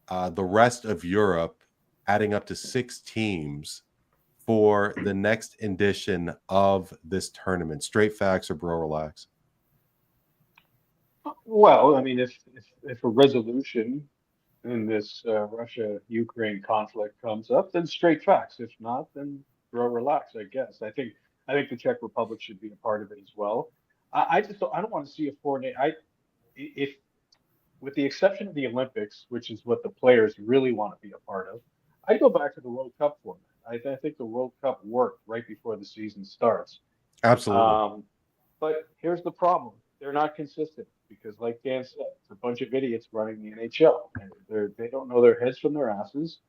the rest of Europe, adding up to 6 teams for the next edition of this tournament. Straight facts or bro relax? Well, I mean, if a resolution in this Russia-Ukraine conflict comes up, then straight facts. If not, then bro relax, I guess. I think the Czech Republic should be a part of it as well. I don't want to see a if with the exception of the Olympics, which is what the players really want to be a part of, I'd go back to the World Cup format. I think the World Cup worked right before the season starts. Absolutely. But here's the problem. They're not consistent because, like Dan said, it's a bunch of idiots running the NHL. And they don't know their heads from their asses.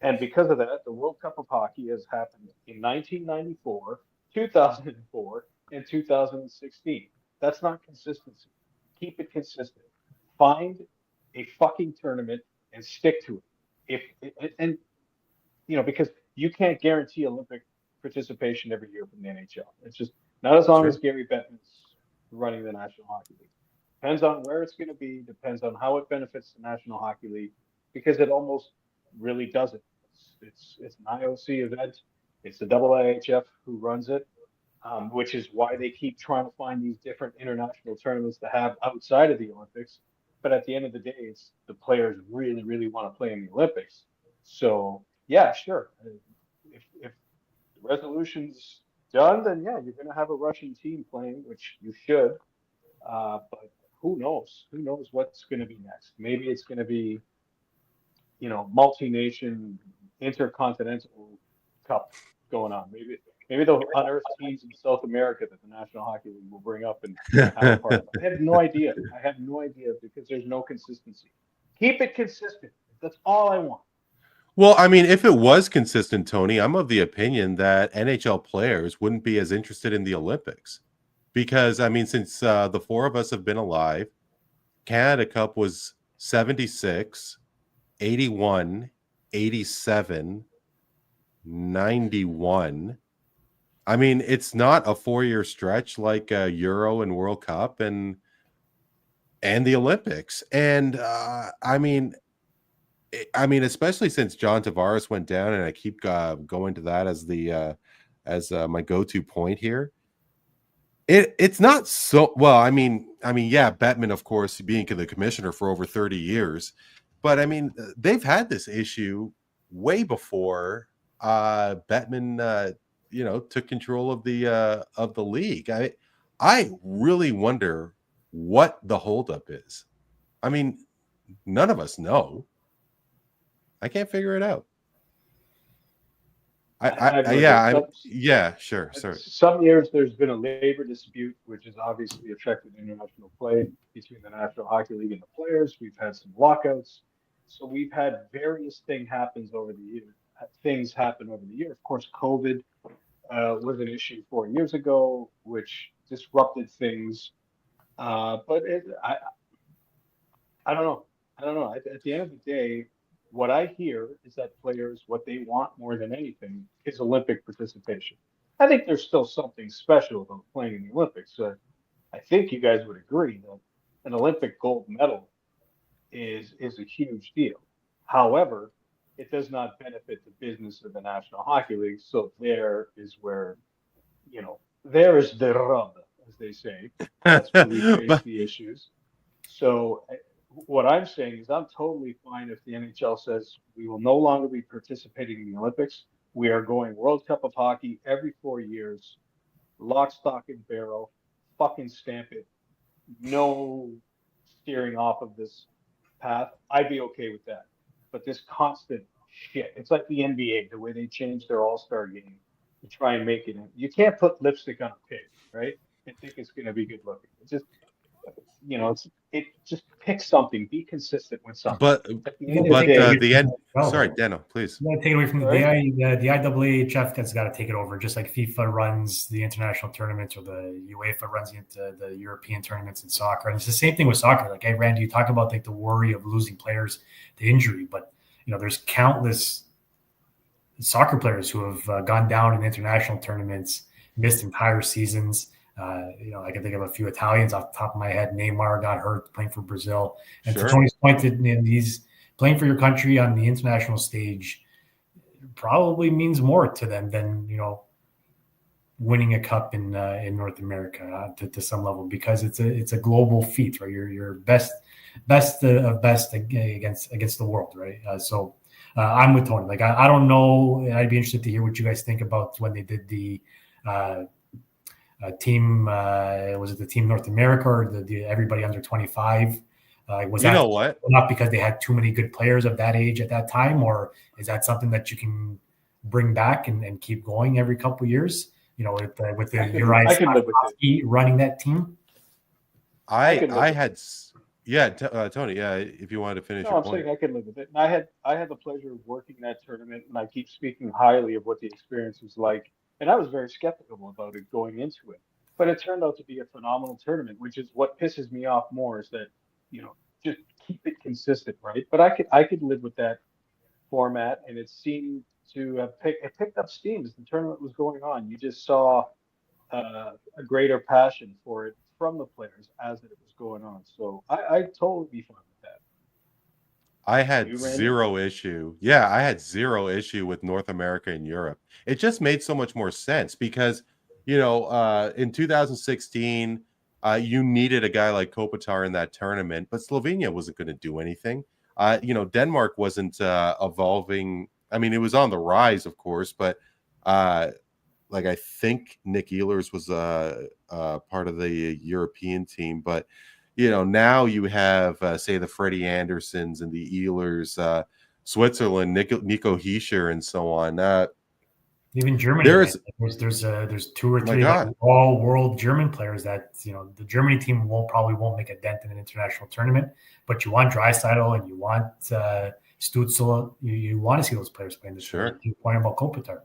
And because of that, the World Cup of Hockey has happened in 1994, 2004, and 2016. That's not consistency. Keep it consistent. Find a fucking tournament and stick to it. Because you can't guarantee Olympic participation every year from the NHL. It's just not as long as Gary Bettman's running the National Hockey League. Depends on where it's going to be. Depends on how it benefits the National Hockey League, because it almost really doesn't. It's an IOC event. It's the IIHF who runs it, which is why they keep trying to find these different international tournaments to have outside of the Olympics. But at the end of the day, it's the players really, really want to play in the Olympics. So yeah, sure. If the resolution's done, then yeah, you're going to have a Russian team playing, which you should. But who knows? Who knows what's going to be next? Maybe it's going to be, multi-nation intercontinental cup going on. Maybe they'll unearth teams in South America that the National Hockey League will bring up and have a part of. I have no idea. Because there's no consistency. Keep it consistent. That's all I want. Well, I mean, if it was consistent, Tony, I'm of the opinion that NHL players wouldn't be as interested in the Olympics because, I mean, since the four of us have been alive, Canada Cup was 76, 81, 87, 91. I mean, it's not a 4-year stretch like Euro and World Cup and the Olympics. And I mean, especially since John Tavares went down, and I keep going to that as the my go-to point here. It's not so well. I mean, yeah, Bettman, of course, being the commissioner for over 30 years, but I mean, they've had this issue way before Bettman, took control of the league. I really wonder what the holdup is. I mean, none of us know. I can't figure it out. Sure. Sorry. Some years there's been a labor dispute, which has obviously affected international play between the National Hockey League and the players. We've had some lockouts, so we've had various things happen over the year. Of course, COVID was an issue 4 years ago, which disrupted things. But I don't know. At the end of the day, what I hear is that players, what they want more than anything is Olympic participation. I think there's still something special about playing in the Olympics. I think you guys would agree that an Olympic gold medal is a huge deal. However, it does not benefit the business of the National Hockey League. So there is where, there is the rub, as they say. That's where we face the issues. So what I'm saying is I'm totally fine if the NHL says we will no longer be participating in the Olympics. We are going World Cup of Hockey every 4 years, lock, stock, and barrel, fucking stamp it. No steering off of this path. I'd be okay with that. But this constant shit, it's like the NBA, the way they changed their All-Star game to try and make it. You can't put lipstick on a pig, right? And think it's going to be good looking. It's just, just pick something, be consistent with something. But the end. Sorry, Dano, please. You got to take it away from the IAAF has got to take it over, just like FIFA runs the international tournaments or the UEFA runs the European tournaments in soccer. And it's the same thing with soccer. Like, hey, Randy, you talk about like the worry of losing players to injury, but there's countless soccer players who have gone down in international tournaments, missed entire seasons. I can think of a few Italians off the top of my head. Neymar got hurt playing for Brazil. And to Tony's point, these playing for your country on the international stage probably means more to them than, winning a cup in North America to some level, because it's a global feat, right? You're best of best against the world, right? So I'm with Tony. Like, I don't know. I'd be interested to hear what you guys think about when they did the team. Was it the Team North America or the everybody under 25? Was that what? Not because they had too many good players of that age at that time, or is that something that you can bring back and keep going every couple of years? With the Uri running that team. I had. Yeah, Tony. Yeah, if you wanted to finish your point. Saying I can live with it. And I had the pleasure of working that tournament, and I keep speaking highly of what the experience was like. And I was very skeptical about it going into it, but it turned out to be a phenomenal tournament, which is what pisses me off more, is that just keep it consistent, right? But I could live with that format, and it seemed to have picked up steam as the tournament was going on. You just saw a greater passion for it from the players as it was going on. So I totally be fine with that. I had zero issue. Yeah, I had zero issue with North America and Europe. It just made so much more sense because, in 2016, you needed a guy like Kopitar in that tournament, but Slovenia wasn't going to do anything. Denmark wasn't evolving. I mean, it was on the rise, of course, but I think Nick Ehlers was part of the European team, but now you have say the Freddie Andersons and the Ehlers, Switzerland, Nico Hischier, and so on. Even Germany, there's 2 or 3 all world German players that the Germany team probably won't make a dent in an international tournament, but you want Draisaitl and you want Stützle. You want to see those players playing this. Sure. Your point about Kopitar.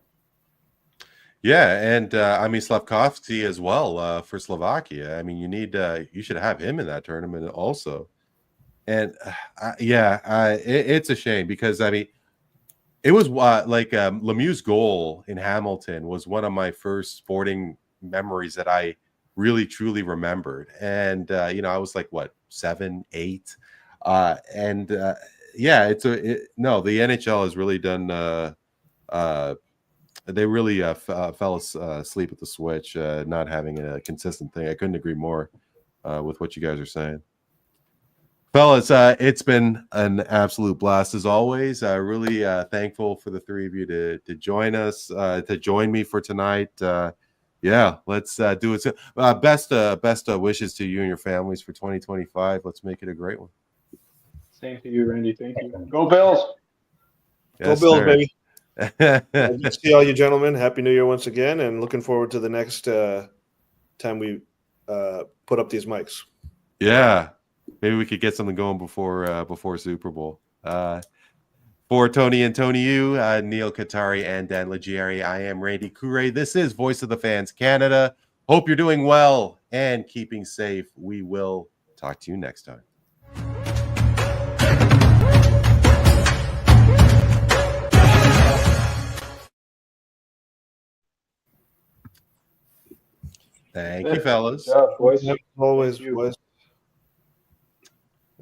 Yeah, and I mean Slavkovsky as well for Slovakia. I mean, you should have him in that tournament also. And it's a shame because I mean, it was Lemieux's goal in Hamilton was one of my first sporting memories that I really truly remembered. And I was like, what, 7, 8, the NHL has really done. They really fell asleep at the switch, not having a consistent thing. I couldn't agree more with what you guys are saying. Fellas, it's been an absolute blast as always. Really thankful for the three of you to join us, to join me for tonight. Let's do it. Best wishes to you and your families for 2025. Let's make it a great one. Same to you, Randy. Thank you. Go Bills. Yes, Go Bills, sir. baby. Good to see all you gentlemen. Happy New Year once again, and looking forward to the next time we put up these mics. Yeah, maybe we could get something going before Super Bowl. For Tony Antoniou, Neel, Katarey, and Dan Leggieri, I am Randy Katarey. This is Voice of the Fans Canada. Hope you're doing well and keeping safe. We will talk to you next time. Thank you, fellas. Good job, boys. Always, Thank you. boys.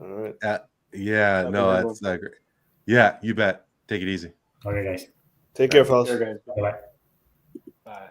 All right. That's great. Yeah, you bet. Take it easy. Okay, guys. Take care, fellas. Take care, guys. Bye-bye. Bye.